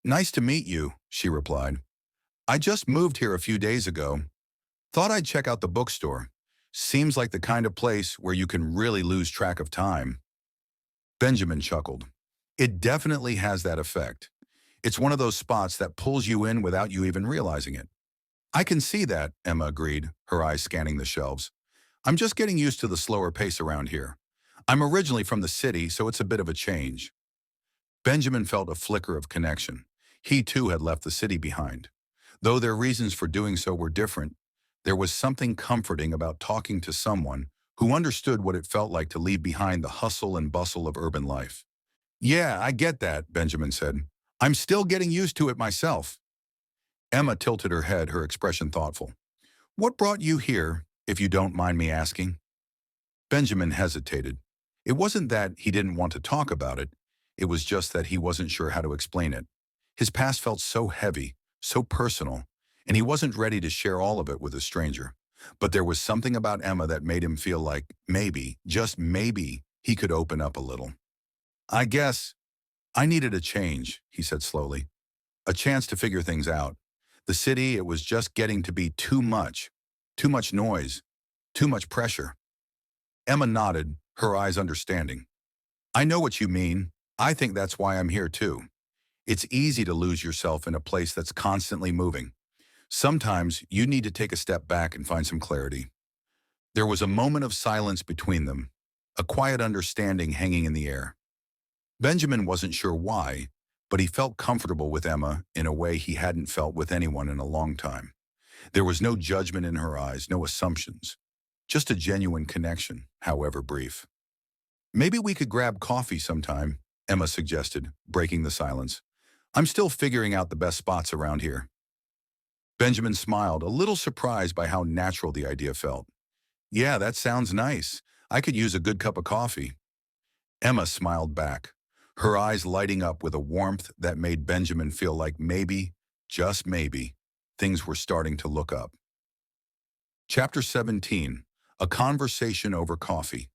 "Nice to meet you," she replied. "I just moved here a few days ago. Thought I'd check out the bookstore. Seems like the kind of place where you can really lose track of time." Benjamin chuckled. "It definitely has that effect. It's one of those spots that pulls you in without you even realizing it." "I can see that," Emma agreed, her eyes scanning the shelves. "I'm just getting used to the slower pace around here. I'm originally from the city, so it's a bit of a change." Benjamin felt a flicker of connection. He too had left the city behind. Though their reasons for doing so were different, there was something comforting about talking to someone who understood what it felt like to leave behind the hustle and bustle of urban life. "Yeah, I get that," Benjamin said. "I'm still getting used to it myself." Emma tilted her head, her expression thoughtful. "What brought you here, if you don't mind me asking?" Benjamin hesitated. It wasn't that he didn't want to talk about it. It was just that he wasn't sure how to explain it. His past felt so heavy, so personal, and he wasn't ready to share all of it with a stranger. But there was something about Emma that made him feel like maybe, just maybe, he could open up a little. I guess I needed a change, he said slowly. A chance to figure things out. The city, it was just getting to be too much. Too much noise. Too much pressure. Emma nodded, her eyes understanding. I know what you mean. I think that's why I'm here too. It's easy to lose yourself in a place that's constantly moving. Sometimes you need to take a step back and find some clarity. There was a moment of silence between them, a quiet understanding hanging in the air. Benjamin wasn't sure why, but he felt comfortable with Emma in a way he hadn't felt with anyone in a long time. There was no judgment in her eyes, no assumptions. Just a genuine connection, however brief. Maybe we could grab coffee sometime, Emma suggested, breaking the silence. I'm still figuring out the best spots around here. Benjamin smiled, a little surprised by how natural the idea felt. Yeah, that sounds nice. I could use a good cup of coffee. Emma smiled back, her eyes lighting up with a warmth that made Benjamin feel like maybe, just maybe, things were starting to look up. Chapter 17. A Conversation Over Coffee.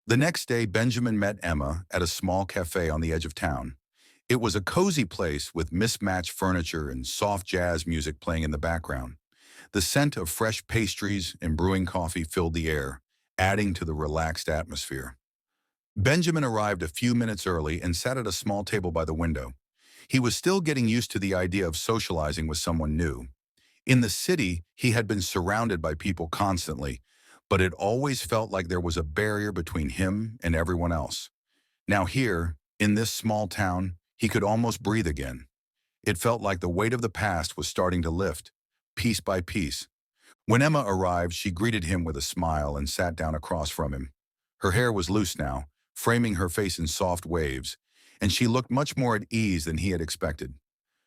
The next day, Benjamin met Emma at a small cafe on the edge of town. It was a cozy place with mismatched furniture and soft jazz music playing in the background. The scent of fresh pastries and brewing coffee filled the air, adding to the relaxed atmosphere. Benjamin arrived a few minutes early and sat at a small table by the window. He was still getting used to the idea of socializing with someone new. In the city, he had been surrounded by people constantly, but it always felt like there was a barrier between him and everyone else. Now here, in this small town, he could almost breathe again. It felt like the weight of the past was starting to lift, piece by piece. When Emma arrived, she greeted him with a smile and sat down across from him. Her hair was loose now, framing her face in soft waves, and she looked much more at ease than he had expected.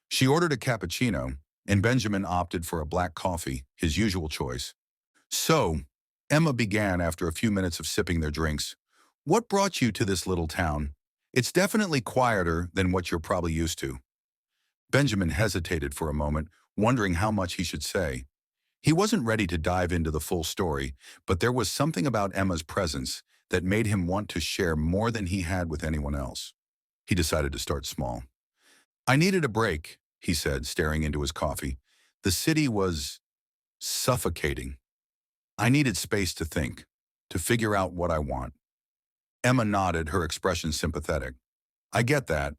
She ordered a cappuccino, and Benjamin opted for a black coffee, his usual choice. So, Emma began after a few minutes of sipping their drinks. What brought you to this little town? It's definitely quieter than what you're probably used to. Benjamin hesitated for a moment, wondering how much he should say. He wasn't ready to dive into the full story, but there was something about Emma's presence that made him want to share more than he had with anyone else. He decided to start small. I needed a break, he said, staring into his coffee. The city was suffocating. I needed space to think, to figure out what I want. Emma nodded, her expression sympathetic. I get that.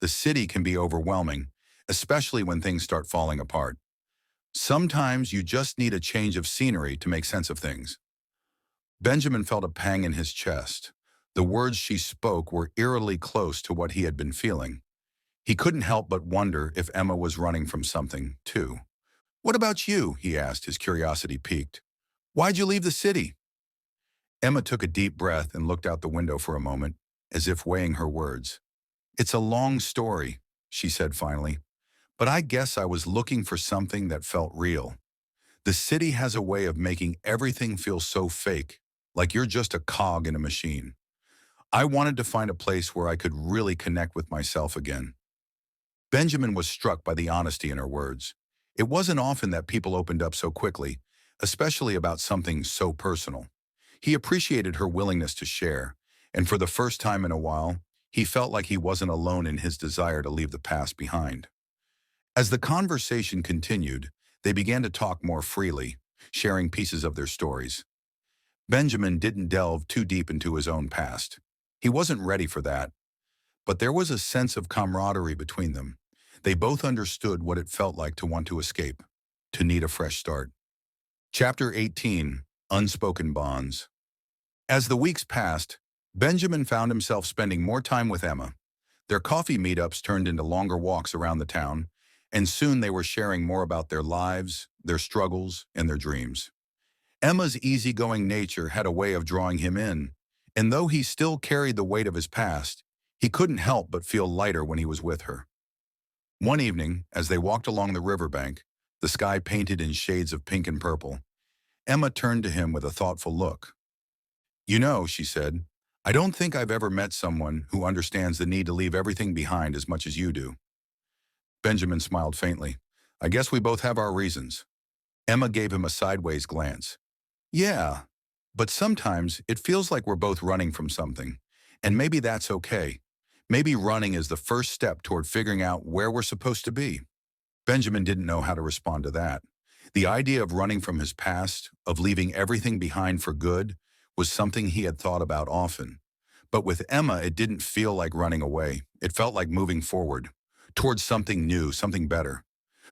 The city can be overwhelming, especially when things start falling apart. Sometimes you just need a change of scenery to make sense of things. Benjamin felt a pang in his chest. The words she spoke were eerily close to what he had been feeling. He couldn't help but wonder if Emma was running from something, too. What about you? He asked, his curiosity piqued. Why'd you leave the city? Emma took a deep breath and looked out the window for a moment, as if weighing her words. It's a long story, she said finally, but I guess I was looking for something that felt real. The city has a way of making everything feel so fake, like you're just a cog in a machine. I wanted to find a place where I could really connect with myself again. Benjamin was struck by the honesty in her words. It wasn't often that people opened up so quickly, especially about something so personal. He appreciated her willingness to share, and for the first time in a while, he felt like he wasn't alone in his desire to leave the past behind. As the conversation continued, they began to talk more freely, sharing pieces of their stories. Benjamin didn't delve too deep into his own past. He wasn't ready for that, but there was a sense of camaraderie between them. They both understood what it felt like to want to escape, to need a fresh start. Chapter 18. Unspoken Bonds. As the weeks passed, Benjamin found himself spending more time with Emma. Their coffee meetups turned into longer walks around the town, and soon they were sharing more about their lives, their struggles, and their dreams. Emma's easygoing nature had a way of drawing him in, and though he still carried the weight of his past, he couldn't help but feel lighter when he was with her. One evening, as they walked along the riverbank, the sky painted in shades of pink and purple, Emma turned to him with a thoughtful look. You know, she said, I don't think I've ever met someone who understands the need to leave everything behind as much as you do. Benjamin smiled faintly. I guess we both have our reasons. Emma gave him a sideways glance. Yeah, but sometimes it feels like we're both running from something. And maybe that's okay. Maybe running is the first step toward figuring out where we're supposed to be. Benjamin didn't know how to respond to that. The idea of running from his past, of leaving everything behind for good, was something he had thought about often. But with Emma, it didn't feel like running away. It felt like moving forward, towards something new, something better.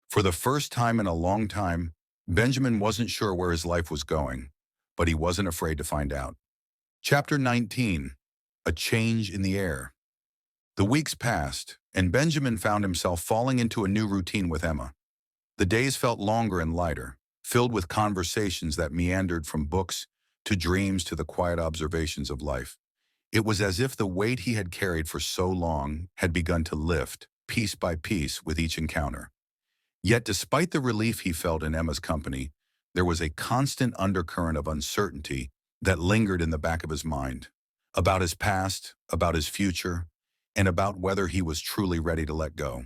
For the first time in a long time, Benjamin wasn't sure where his life was going, but he wasn't afraid to find out. Chapter 19. A Change in the Air. The weeks passed, and Benjamin found himself falling into a new routine with Emma. The days felt longer and lighter, filled with conversations that meandered from books to dreams to the quiet observations of life. It was as if the weight he had carried for so long had begun to lift, piece by piece, with each encounter. Yet despite the relief he felt in Emma's company, there was a constant undercurrent of uncertainty that lingered in the back of his mind, about his past, about his future, and about whether he was truly ready to let go.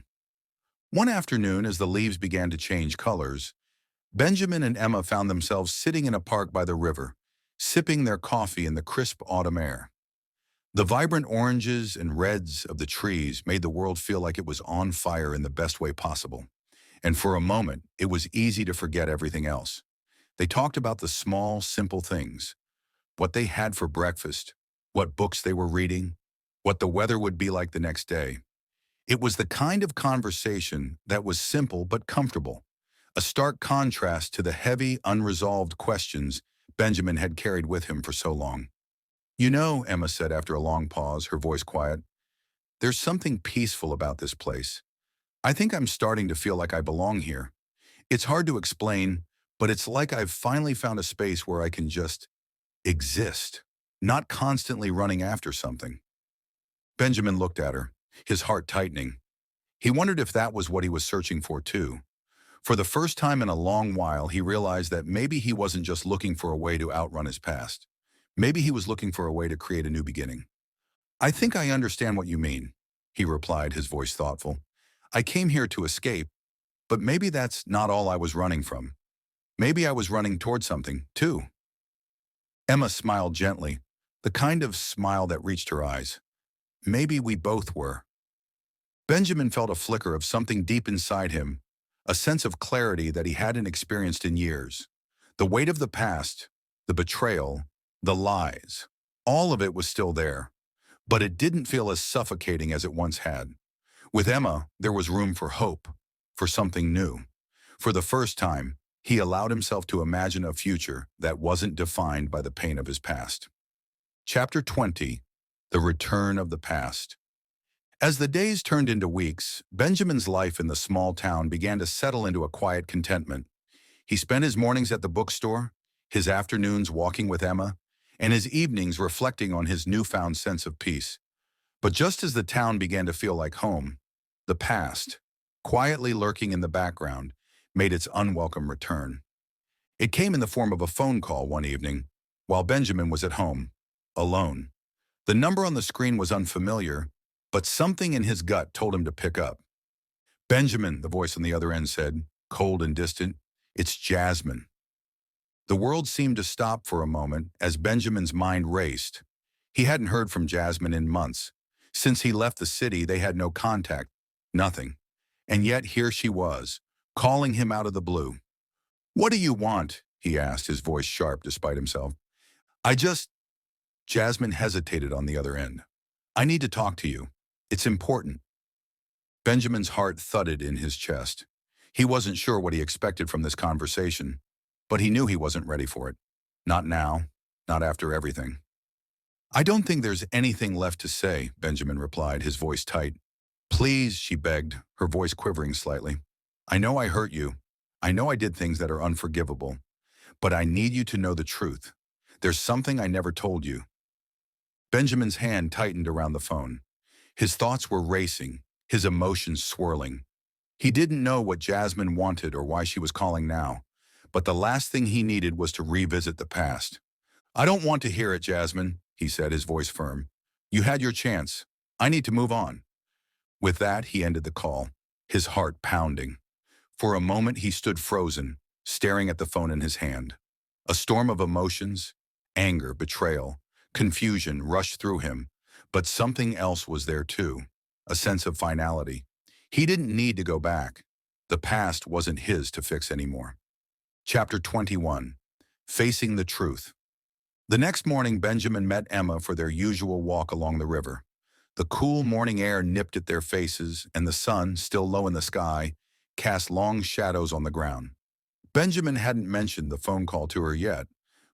One afternoon, as the leaves began to change colors, Benjamin and Emma found themselves sitting in a park by the river, sipping their coffee in the crisp autumn air. The vibrant oranges and reds of the trees made the world feel like it was on fire in the best way possible. And for a moment, it was easy to forget everything else. They talked about the small, simple things, what they had for breakfast, what books they were reading, what the weather would be like the next day. It was the kind of conversation that was simple but comfortable, a stark contrast to the heavy, unresolved questions Benjamin had carried with him for so long. You know, Emma said after a long pause, her voice quiet, there's something peaceful about this place. I think I'm starting to feel like I belong here. It's hard to explain, but it's like I've finally found a space where I can just exist, not constantly running after something. Benjamin looked at her, his heart tightening. He wondered if that was what he was searching for too. For the first time in a long while, he realized that maybe he wasn't just looking for a way to outrun his past. Maybe he was looking for a way to create a new beginning. I think I understand what you mean, he replied, his voice thoughtful. I came here to escape, but maybe that's not all I was running from. Maybe I was running toward something, too. Emma smiled gently, the kind of smile that reached her eyes. Maybe we both were. Benjamin felt a flicker of something deep inside him, a sense of clarity that he hadn't experienced in years. The weight of the past, the betrayal, the lies, all of it was still there, but it didn't feel as suffocating as it once had. With Emma, there was room for hope, for something new. For the first time, he allowed himself to imagine a future that wasn't defined by the pain of his past. Chapter 20. The Return of the Past. As the days turned into weeks, Benjamin's life in the small town began to settle into a quiet contentment. He spent his mornings at the bookstore, his afternoons walking with Emma, and his evenings reflecting on his newfound sense of peace. But just as the town began to feel like home, the past, quietly lurking in the background, made its unwelcome return. It came in the form of a phone call one evening, while Benjamin was at home, alone. The number on the screen was unfamiliar, but something in his gut told him to pick up. Benjamin, the voice on the other end said, cold and distant, it's Jasmine. The world seemed to stop for a moment as Benjamin's mind raced. He hadn't heard from Jasmine in months. Since he left the city, they had no contact, nothing. And yet here she was, calling him out of the blue. What do you want? He asked, his voice sharp despite himself. Jasmine hesitated on the other end. I need to talk to you. It's important. Benjamin's heart thudded in his chest. He wasn't sure what he expected from this conversation, but he knew he wasn't ready for it. Not now, not after everything. I don't think there's anything left to say, Benjamin replied, his voice tight. Please, she begged, her voice quivering slightly. I know I hurt you. I know I did things that are unforgivable. But I need you to know the truth. There's something I never told you. Benjamin's hand tightened around the phone. His thoughts were racing, his emotions swirling. He didn't know what Jasmine wanted or why she was calling now, but the last thing he needed was to revisit the past. I don't want to hear it, Jasmine, he said, his voice firm. You had your chance. I need to move on. With that, he ended the call, his heart pounding. For a moment, he stood frozen, staring at the phone in his hand. A storm of emotions, anger, betrayal, confusion rushed through him, but something else was there too, a sense of finality. He didn't need to go back. The past wasn't his to fix anymore. Chapter 21. Facing the Truth. The next morning, Benjamin met Emma for their usual walk along the river. The cool morning air nipped at their faces, and the sun, still low in the sky, cast long shadows on the ground. Benjamin hadn't mentioned the phone call to her yet,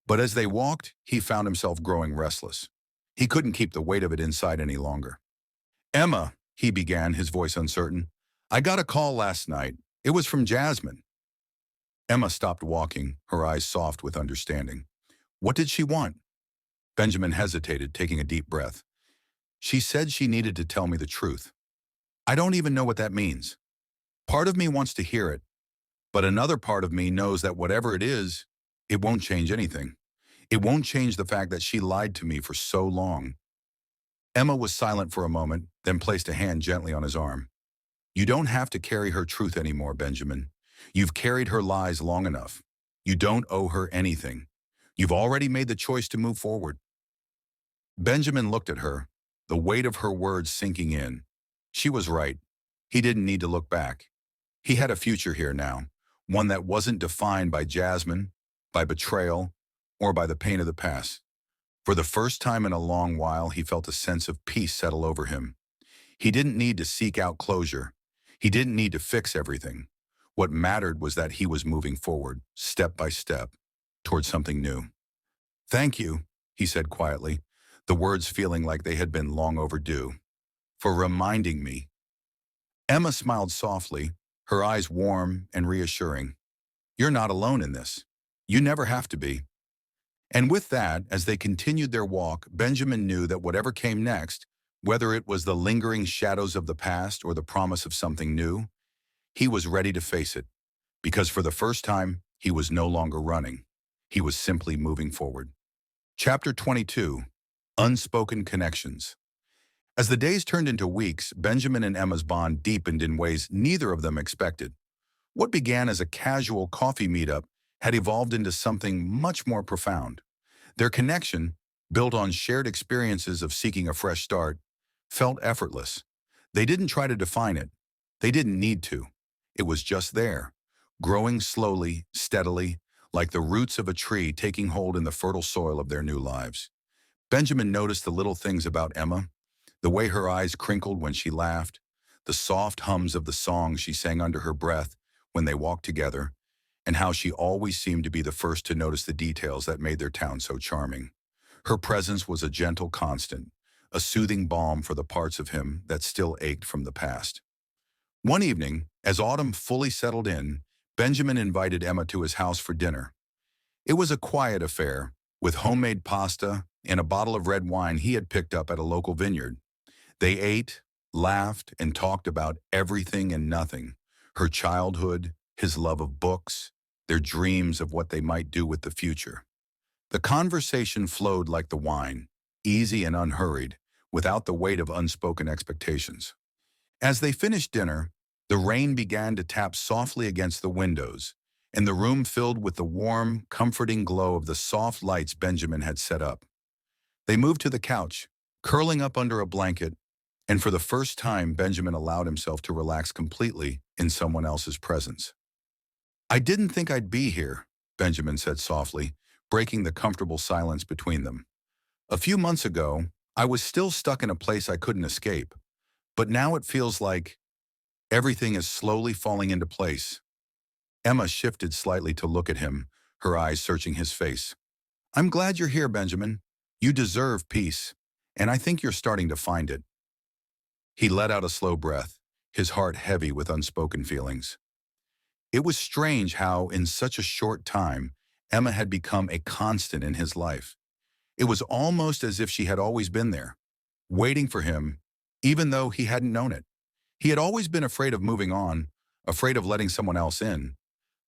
but as they walked, he found himself growing restless. He couldn't keep the weight of it inside any longer. Emma, he began, his voice uncertain, I got a call last night. It was from Jasmine. Emma stopped walking, her eyes soft with understanding. What did she want? Benjamin hesitated, taking a deep breath. She said she needed to tell me the truth. I don't even know what that means. Part of me wants to hear it, but another part of me knows that whatever it is, it won't change anything. It won't change the fact that she lied to me for so long. Emma was silent for a moment, then placed a hand gently on his arm. You don't have to carry her truth anymore, Benjamin. You've carried her lies long enough. You don't owe her anything. You've already made the choice to move forward. Benjamin looked at her, the weight of her words sinking in. She was right. He didn't need to look back. He had a future here now, one that wasn't defined by Jasmine, by betrayal, or by the pain of the past. For the first time in a long while, he felt a sense of peace settle over him. He didn't need to seek out closure. He didn't need to fix everything. What mattered was that he was moving forward, step by step, towards something new. Thank you, he said quietly, the words feeling like they had been long overdue, for reminding me. Emma smiled softly, her eyes warm and reassuring. You're not alone in this. You never have to be. And with that, as they continued their walk, Benjamin knew that whatever came next, whether it was the lingering shadows of the past or the promise of something new, he was ready to face it, because for the first time, he was no longer running. He was simply moving forward. Chapter 22. Unspoken Connections. As the days turned into weeks, Benjamin and Emma's bond deepened in ways neither of them expected. What began as a casual coffee meetup had evolved into something much more profound. Their connection, built on shared experiences of seeking a fresh start, felt effortless. They didn't try to define it. They didn't need to. It was just there, growing slowly, steadily, like the roots of a tree taking hold in the fertile soil of their new lives. Benjamin noticed the little things about Emma, the way her eyes crinkled when she laughed, the soft hums of the songs she sang under her breath when they walked together, and how she always seemed to be the first to notice the details that made their town so charming. Her presence was a gentle constant, a soothing balm for the parts of him that still ached from the past. One evening, as autumn fully settled in, Benjamin invited Emma to his house for dinner. It was a quiet affair, with homemade pasta and a bottle of red wine he had picked up at a local vineyard. They ate, laughed, and talked about everything and nothing: her childhood, his love of books, their dreams of what they might do with the future. The conversation flowed like the wine, easy and unhurried, without the weight of unspoken expectations. As they finished dinner, the rain began to tap softly against the windows, and the room filled with the warm, comforting glow of the soft lights Benjamin had set up. They moved to the couch, curling up under a blanket, and for the first time, Benjamin allowed himself to relax completely in someone else's presence. I didn't think I'd be here, Benjamin said softly, breaking the comfortable silence between them. A few months ago, I was still stuck in a place I couldn't escape, but now it feels like everything is slowly falling into place. Emma shifted slightly to look at him, her eyes searching his face. I'm glad you're here, Benjamin. You deserve peace, and I think you're starting to find it. He let out a slow breath, his heart heavy with unspoken feelings. It was strange how, in such a short time, Emma had become a constant in his life. It was almost as if she had always been there, waiting for him, even though he hadn't known it. He had always been afraid of moving on, afraid of letting someone else in.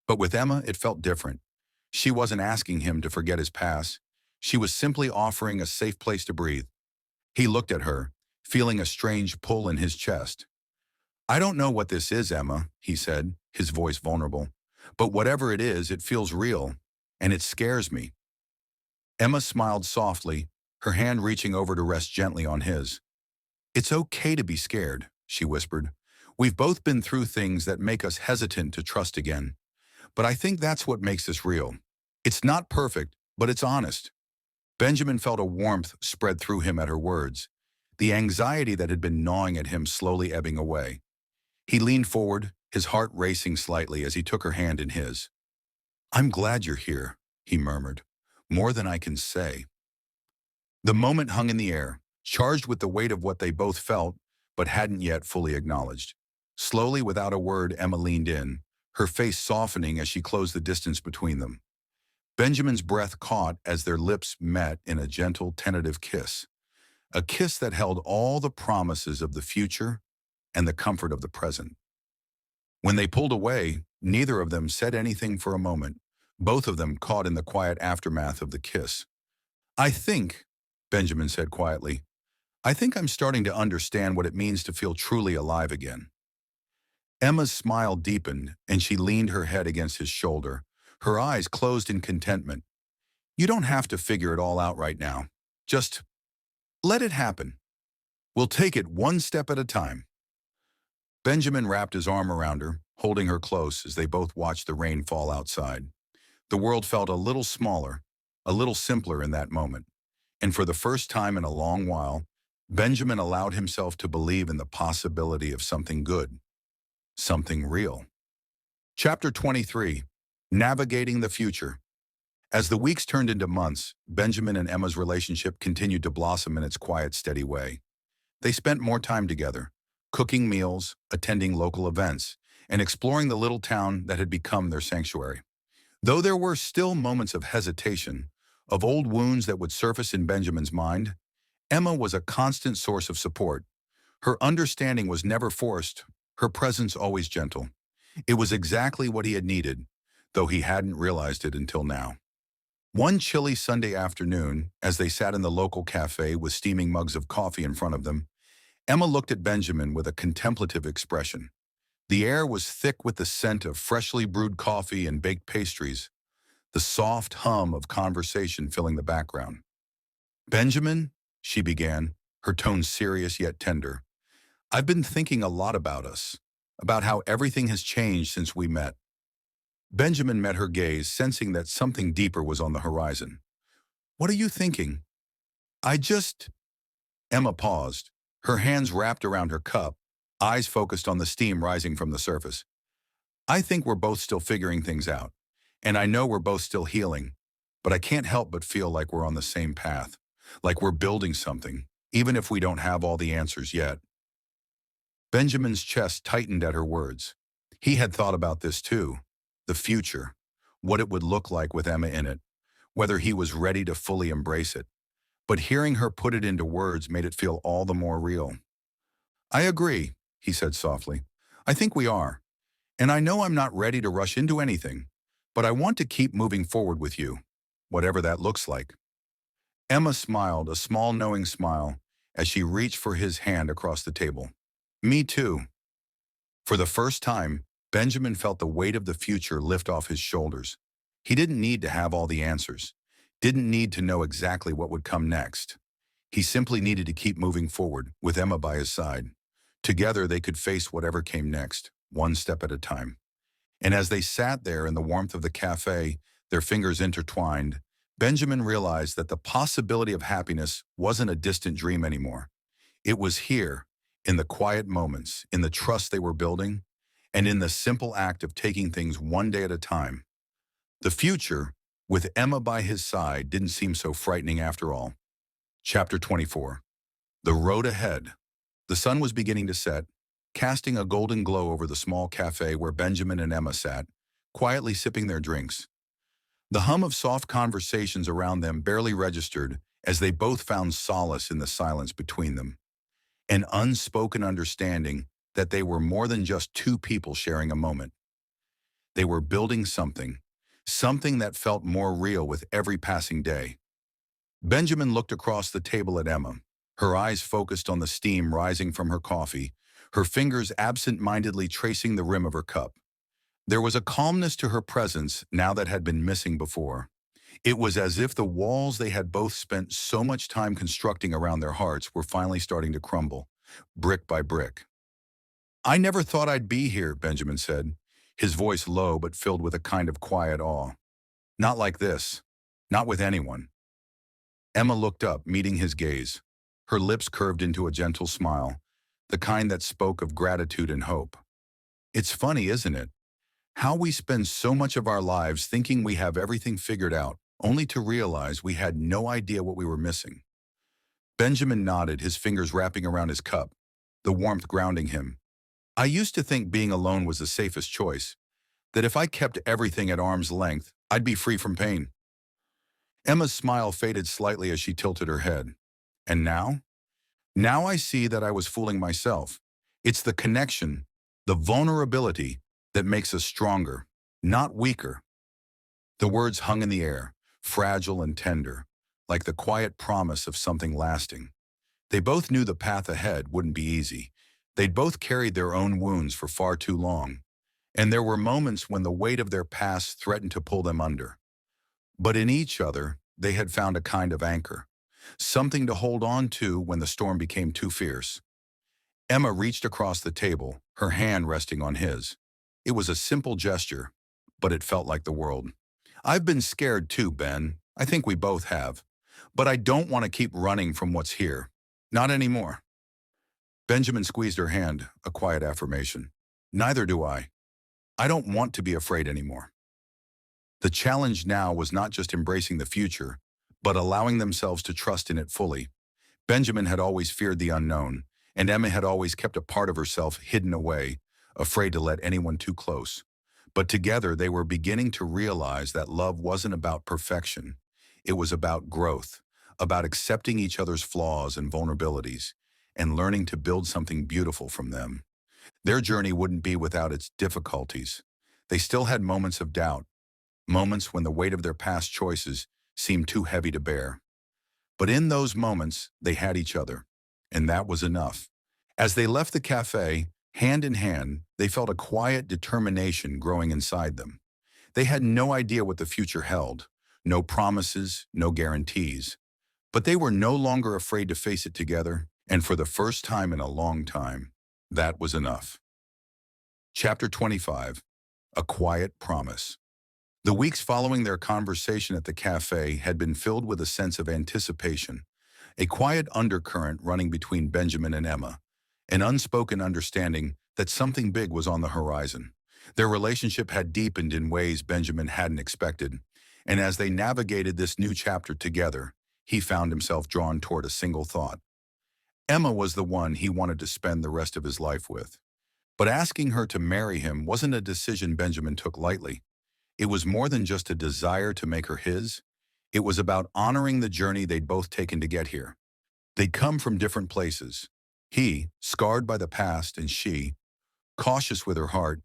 But with Emma, it felt different. She wasn't asking him to forget his past. She was simply offering a safe place to breathe. He looked at her, feeling a strange pull in his chest. "I don't know what this is, Emma," he said, his voice vulnerable. "But whatever it is, it feels real, and it scares me." Emma smiled softly, her hand reaching over to rest gently on his. "It's okay to be scared," she whispered. "We've both been through things that make us hesitant to trust again. But I think that's what makes this real. It's not perfect, but it's honest." Benjamin felt a warmth spread through him at her words, the anxiety that had been gnawing at him slowly ebbing away. He leaned forward, his heart racing slightly as he took her hand in his. "I'm glad you're here," he murmured. "More than I can say." The moment hung in the air, charged with the weight of what they both felt, but hadn't yet fully acknowledged. Slowly, without a word, Emma leaned in, her face softening as she closed the distance between them. Benjamin's breath caught as their lips met in a gentle, tentative kiss, a kiss that held all the promises of the future and the comfort of the present. When they pulled away, neither of them said anything for a moment, both of them caught in the quiet aftermath of the kiss. "I think," Benjamin said quietly, "I think I'm starting to understand what it means to feel truly alive again." Emma's smile deepened, and she leaned her head against his shoulder, her eyes closed in contentment. "You don't have to figure it all out right now. Just let it happen. We'll take it one step at a time." Benjamin wrapped his arm around her, holding her close as they both watched the rain fall outside. The world felt a little smaller, a little simpler in that moment. And for the first time in a long while, Benjamin allowed himself to believe in the possibility of something good, something real. Chapter 23. Navigating the Future. As the weeks turned into months, Benjamin and Emma's relationship continued to blossom in its quiet, steady way. They spent more time together, cooking meals, attending local events, and exploring the little town that had become their sanctuary. Though there were still moments of hesitation, of old wounds that would surface in Benjamin's mind, Emma was a constant source of support. Her understanding was never forced, her presence always gentle. It was exactly what he had needed, though he hadn't realized it until now. One chilly Sunday afternoon, as they sat in the local cafe with steaming mugs of coffee in front of them, Emma looked at Benjamin with a contemplative expression. The air was thick with the scent of freshly brewed coffee and baked pastries, the soft hum of conversation filling the background. "Benjamin," she began, her tone serious yet tender, "I've been thinking a lot about us, about how everything has changed since we met." Benjamin met her gaze, sensing that something deeper was on the horizon. "What are you thinking?" "I just—" Emma paused, her hands wrapped around her cup, eyes focused on the steam rising from the surface. "I think we're both still figuring things out, and I know we're both still healing, but I can't help but feel like we're on the same path, like we're building something, even if we don't have all the answers yet." Benjamin's chest tightened at her words. He had thought about this too, the future, what it would look like with Emma in it, whether he was ready to fully embrace it. But hearing her put it into words made it feel all the more real. "I agree," he said softly. "I think we are. And I know I'm not ready to rush into anything, but I want to keep moving forward with you, whatever that looks like." Emma smiled, a small knowing smile, as she reached for his hand across the table. "Me too." For the first time, Benjamin felt the weight of the future lift off his shoulders. He didn't need to have all the answers, didn't need to know exactly what would come next. He simply needed to keep moving forward, with Emma by his side. Together they could face whatever came next, one step at a time. And as they sat there in the warmth of the cafe, their fingers intertwined, Benjamin realized that the possibility of happiness wasn't a distant dream anymore. It was here, in the quiet moments, in the trust they were building, and in the simple act of taking things one day at a time. The future, with Emma by his side, didn't seem so frightening after all. Chapter 24. The road ahead. The sun was beginning to set, casting a golden glow over the small cafe where Benjamin and Emma sat, quietly sipping their drinks. The hum of soft conversations around them barely registered as they both found solace in the silence between them. An unspoken understanding that they were more than just two people sharing a moment. They were building something, something that felt more real with every passing day. Benjamin looked across the table at Emma, her eyes focused on the steam rising from her coffee, her fingers absent-mindedly tracing the rim of her cup. There was a calmness to her presence now that had been missing before. It was as if the walls they had both spent so much time constructing around their hearts were finally starting to crumble, brick by brick. "I never thought I'd be here," Benjamin said, his voice low but filled with a kind of quiet awe. "Not like this. Not with anyone." Emma looked up, meeting his gaze. Her lips curved into a gentle smile, the kind that spoke of gratitude and hope. "It's funny, isn't it? How we spend so much of our lives thinking we have everything figured out, only to realize we had no idea what we were missing." Benjamin nodded, his fingers wrapping around his cup, the warmth grounding him. "I used to think being alone was the safest choice, that if I kept everything at arm's length, I'd be free from pain." Emma's smile faded slightly as she tilted her head. "And now? Now I see that I was fooling myself. It's the connection, the vulnerability, that makes us stronger, not weaker." The words hung in the air, fragile and tender, like the quiet promise of something lasting. They both knew the path ahead wouldn't be easy. They'd both carried their own wounds for far too long, and there were moments when the weight of their past threatened to pull them under. But in each other, they had found a kind of anchor, something to hold on to when the storm became too fierce. Emma reached across the table, her hand resting on his. It was a simple gesture, but it felt like the world. "I've been scared too, Ben. I think we both have. But I don't want to keep running from what's here. Not anymore." Benjamin squeezed her hand, a quiet affirmation. "Neither do I. I don't want to be afraid anymore." The challenge now was not just embracing the future, but allowing themselves to trust in it fully. Benjamin had always feared the unknown, and Emma had always kept a part of herself hidden away, afraid to let anyone too close. But together they were beginning to realize that love wasn't about perfection. It was about growth, about accepting each other's flaws and vulnerabilities, and learning to build something beautiful from them. Their journey wouldn't be without its difficulties. They still had moments of doubt, moments when the weight of their past choices seemed too heavy to bear. But in those moments, they had each other, and that was enough. As they left the cafe, hand in hand, they felt a quiet determination growing inside them. They had no idea what the future held, no promises, no guarantees. But they were no longer afraid to face it together, and for the first time in a long time, that was enough. Chapter 25. A Quiet Promise. The weeks following their conversation at the cafe had been filled with a sense of anticipation, a quiet undercurrent running between Benjamin and Emma, an unspoken understanding that something big was on the horizon. Their relationship had deepened in ways Benjamin hadn't expected, and as they navigated this new chapter together, he found himself drawn toward a single thought. Emma was the one he wanted to spend the rest of his life with. But asking her to marry him wasn't a decision Benjamin took lightly. It was more than just a desire to make her his. It was about honoring the journey they'd both taken to get here. They'd come from different places. He, scarred by the past, and she, cautious with her heart.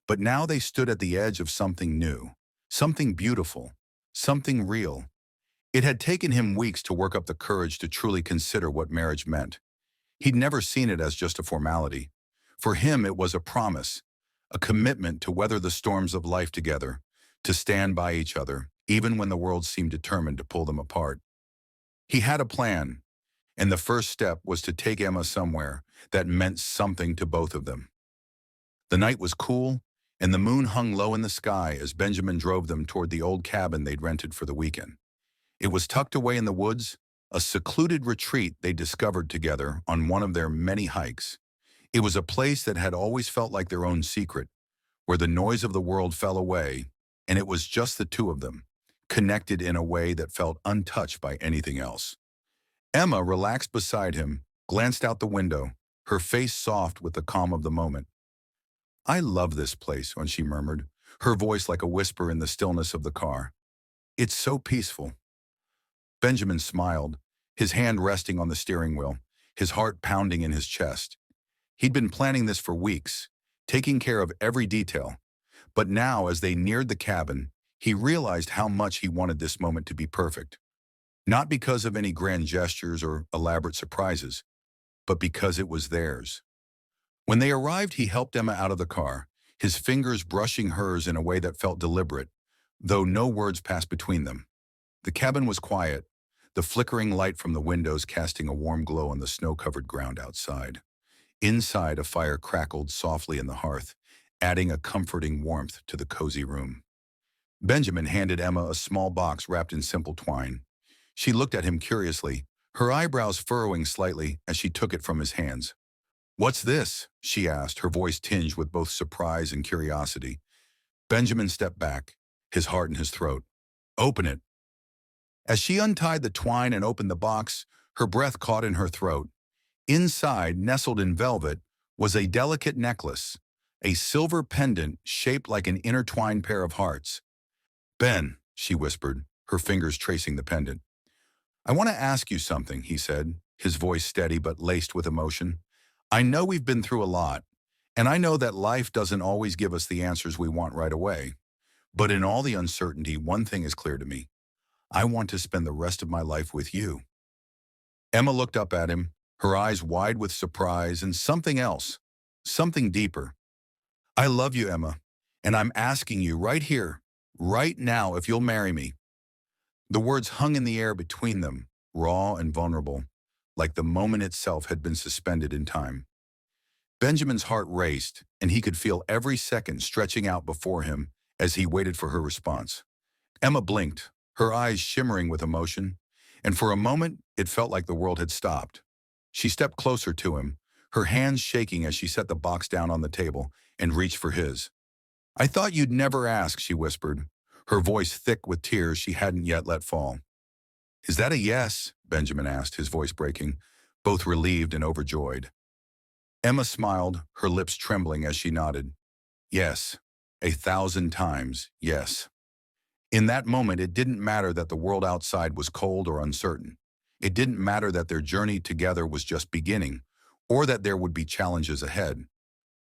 But now they stood at the edge of something new, something beautiful, something real. It had taken him weeks to work up the courage to truly consider what marriage meant. He'd never seen it as just a formality. For him, it was a promise, a commitment to weather the storms of life together, to stand by each other, even when the world seemed determined to pull them apart. He had a plan, and the first step was to take Emma somewhere that meant something to both of them. The night was cool, and the moon hung low in the sky as Benjamin drove them toward the old cabin they'd rented for the weekend. It was tucked away in the woods, a secluded retreat they discovered together on one of their many hikes. It was a place that had always felt like their own secret, where the noise of the world fell away, and it was just the two of them, connected in a way that felt untouched by anything else. Emma relaxed beside him, glanced out the window, her face soft with the calm of the moment. "I love this place," when she murmured, her voice like a whisper in the stillness of the car. "It's so peaceful." Benjamin smiled, his hand resting on the steering wheel, his heart pounding in his chest. He'd been planning this for weeks, taking care of every detail. But now, as they neared the cabin, he realized how much he wanted this moment to be perfect. not because of any grand gestures or elaborate surprises, but because it was theirs. When they arrived, he helped Emma out of the car, his fingers brushing hers in a way that felt deliberate, though no words passed between them. The cabin was quiet, the flickering light from the windows casting a warm glow on the snow-covered ground outside. Inside, a fire crackled softly in the hearth, adding a comforting warmth to the cozy room. Benjamin handed Emma a small box wrapped in simple twine. She looked at him curiously, her eyebrows furrowing slightly as she took it from his hands. "What's this?" she asked, her voice tinged with both surprise and curiosity. Benjamin stepped back, his heart in his throat. "Open it." As she untied the twine and opened the box, her breath caught in her throat. Inside, nestled in velvet, was a delicate necklace, a silver pendant shaped like an intertwined pair of hearts. "Ben," she whispered, her fingers tracing the pendant. "I want to ask you something," he said, his voice steady but laced with emotion. "I know we've been through a lot, and I know that life doesn't always give us the answers we want right away. But in all the uncertainty, one thing is clear to me. I want to spend the rest of my life with you." Emma looked up at him, her eyes wide with surprise and something else, something deeper. "I love you, Emma, and I'm asking you right here, right now, if you'll marry me." The words hung in the air between them, raw and vulnerable, like the moment itself had been suspended in time. Benjamin's heart raced, and he could feel every second stretching out before him as he waited for her response. Emma blinked, her eyes shimmering with emotion, and for a moment it felt like the world had stopped. She stepped closer to him, her hands shaking as she set the box down on the table and reached for his. "I thought you'd never ask," she whispered, her voice thick with tears she hadn't yet let fall. "Is that a yes?" Benjamin asked, his voice breaking, both relieved and overjoyed. Emma smiled, her lips trembling as she nodded. "Yes, 1,000 times, yes." In that moment, it didn't matter that the world outside was cold or uncertain. It didn't matter that their journey together was just beginning, or that there would be challenges ahead.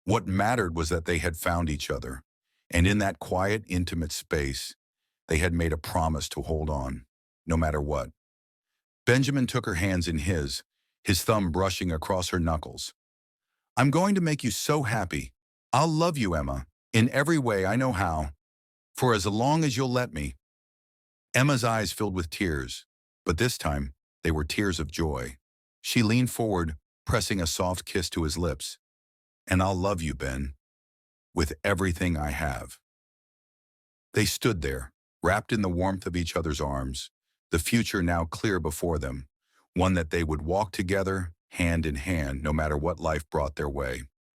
What mattered was that they had found each other, and in that quiet, intimate space, they had made a promise to hold on, no matter what. Benjamin took her hands in his thumb brushing across her knuckles. "I'm going to make you so happy. I'll love you, Emma, in every way I know how, for as long as you'll let me." Emma's eyes filled with tears, but this time they were tears of joy. She leaned forward, pressing a soft kiss to his lips. "And I'll love you, Ben, with everything I have." They stood there, wrapped in the warmth of each other's arms, the future now clear before them, one that they would walk together, hand in hand, no matter what life brought their way.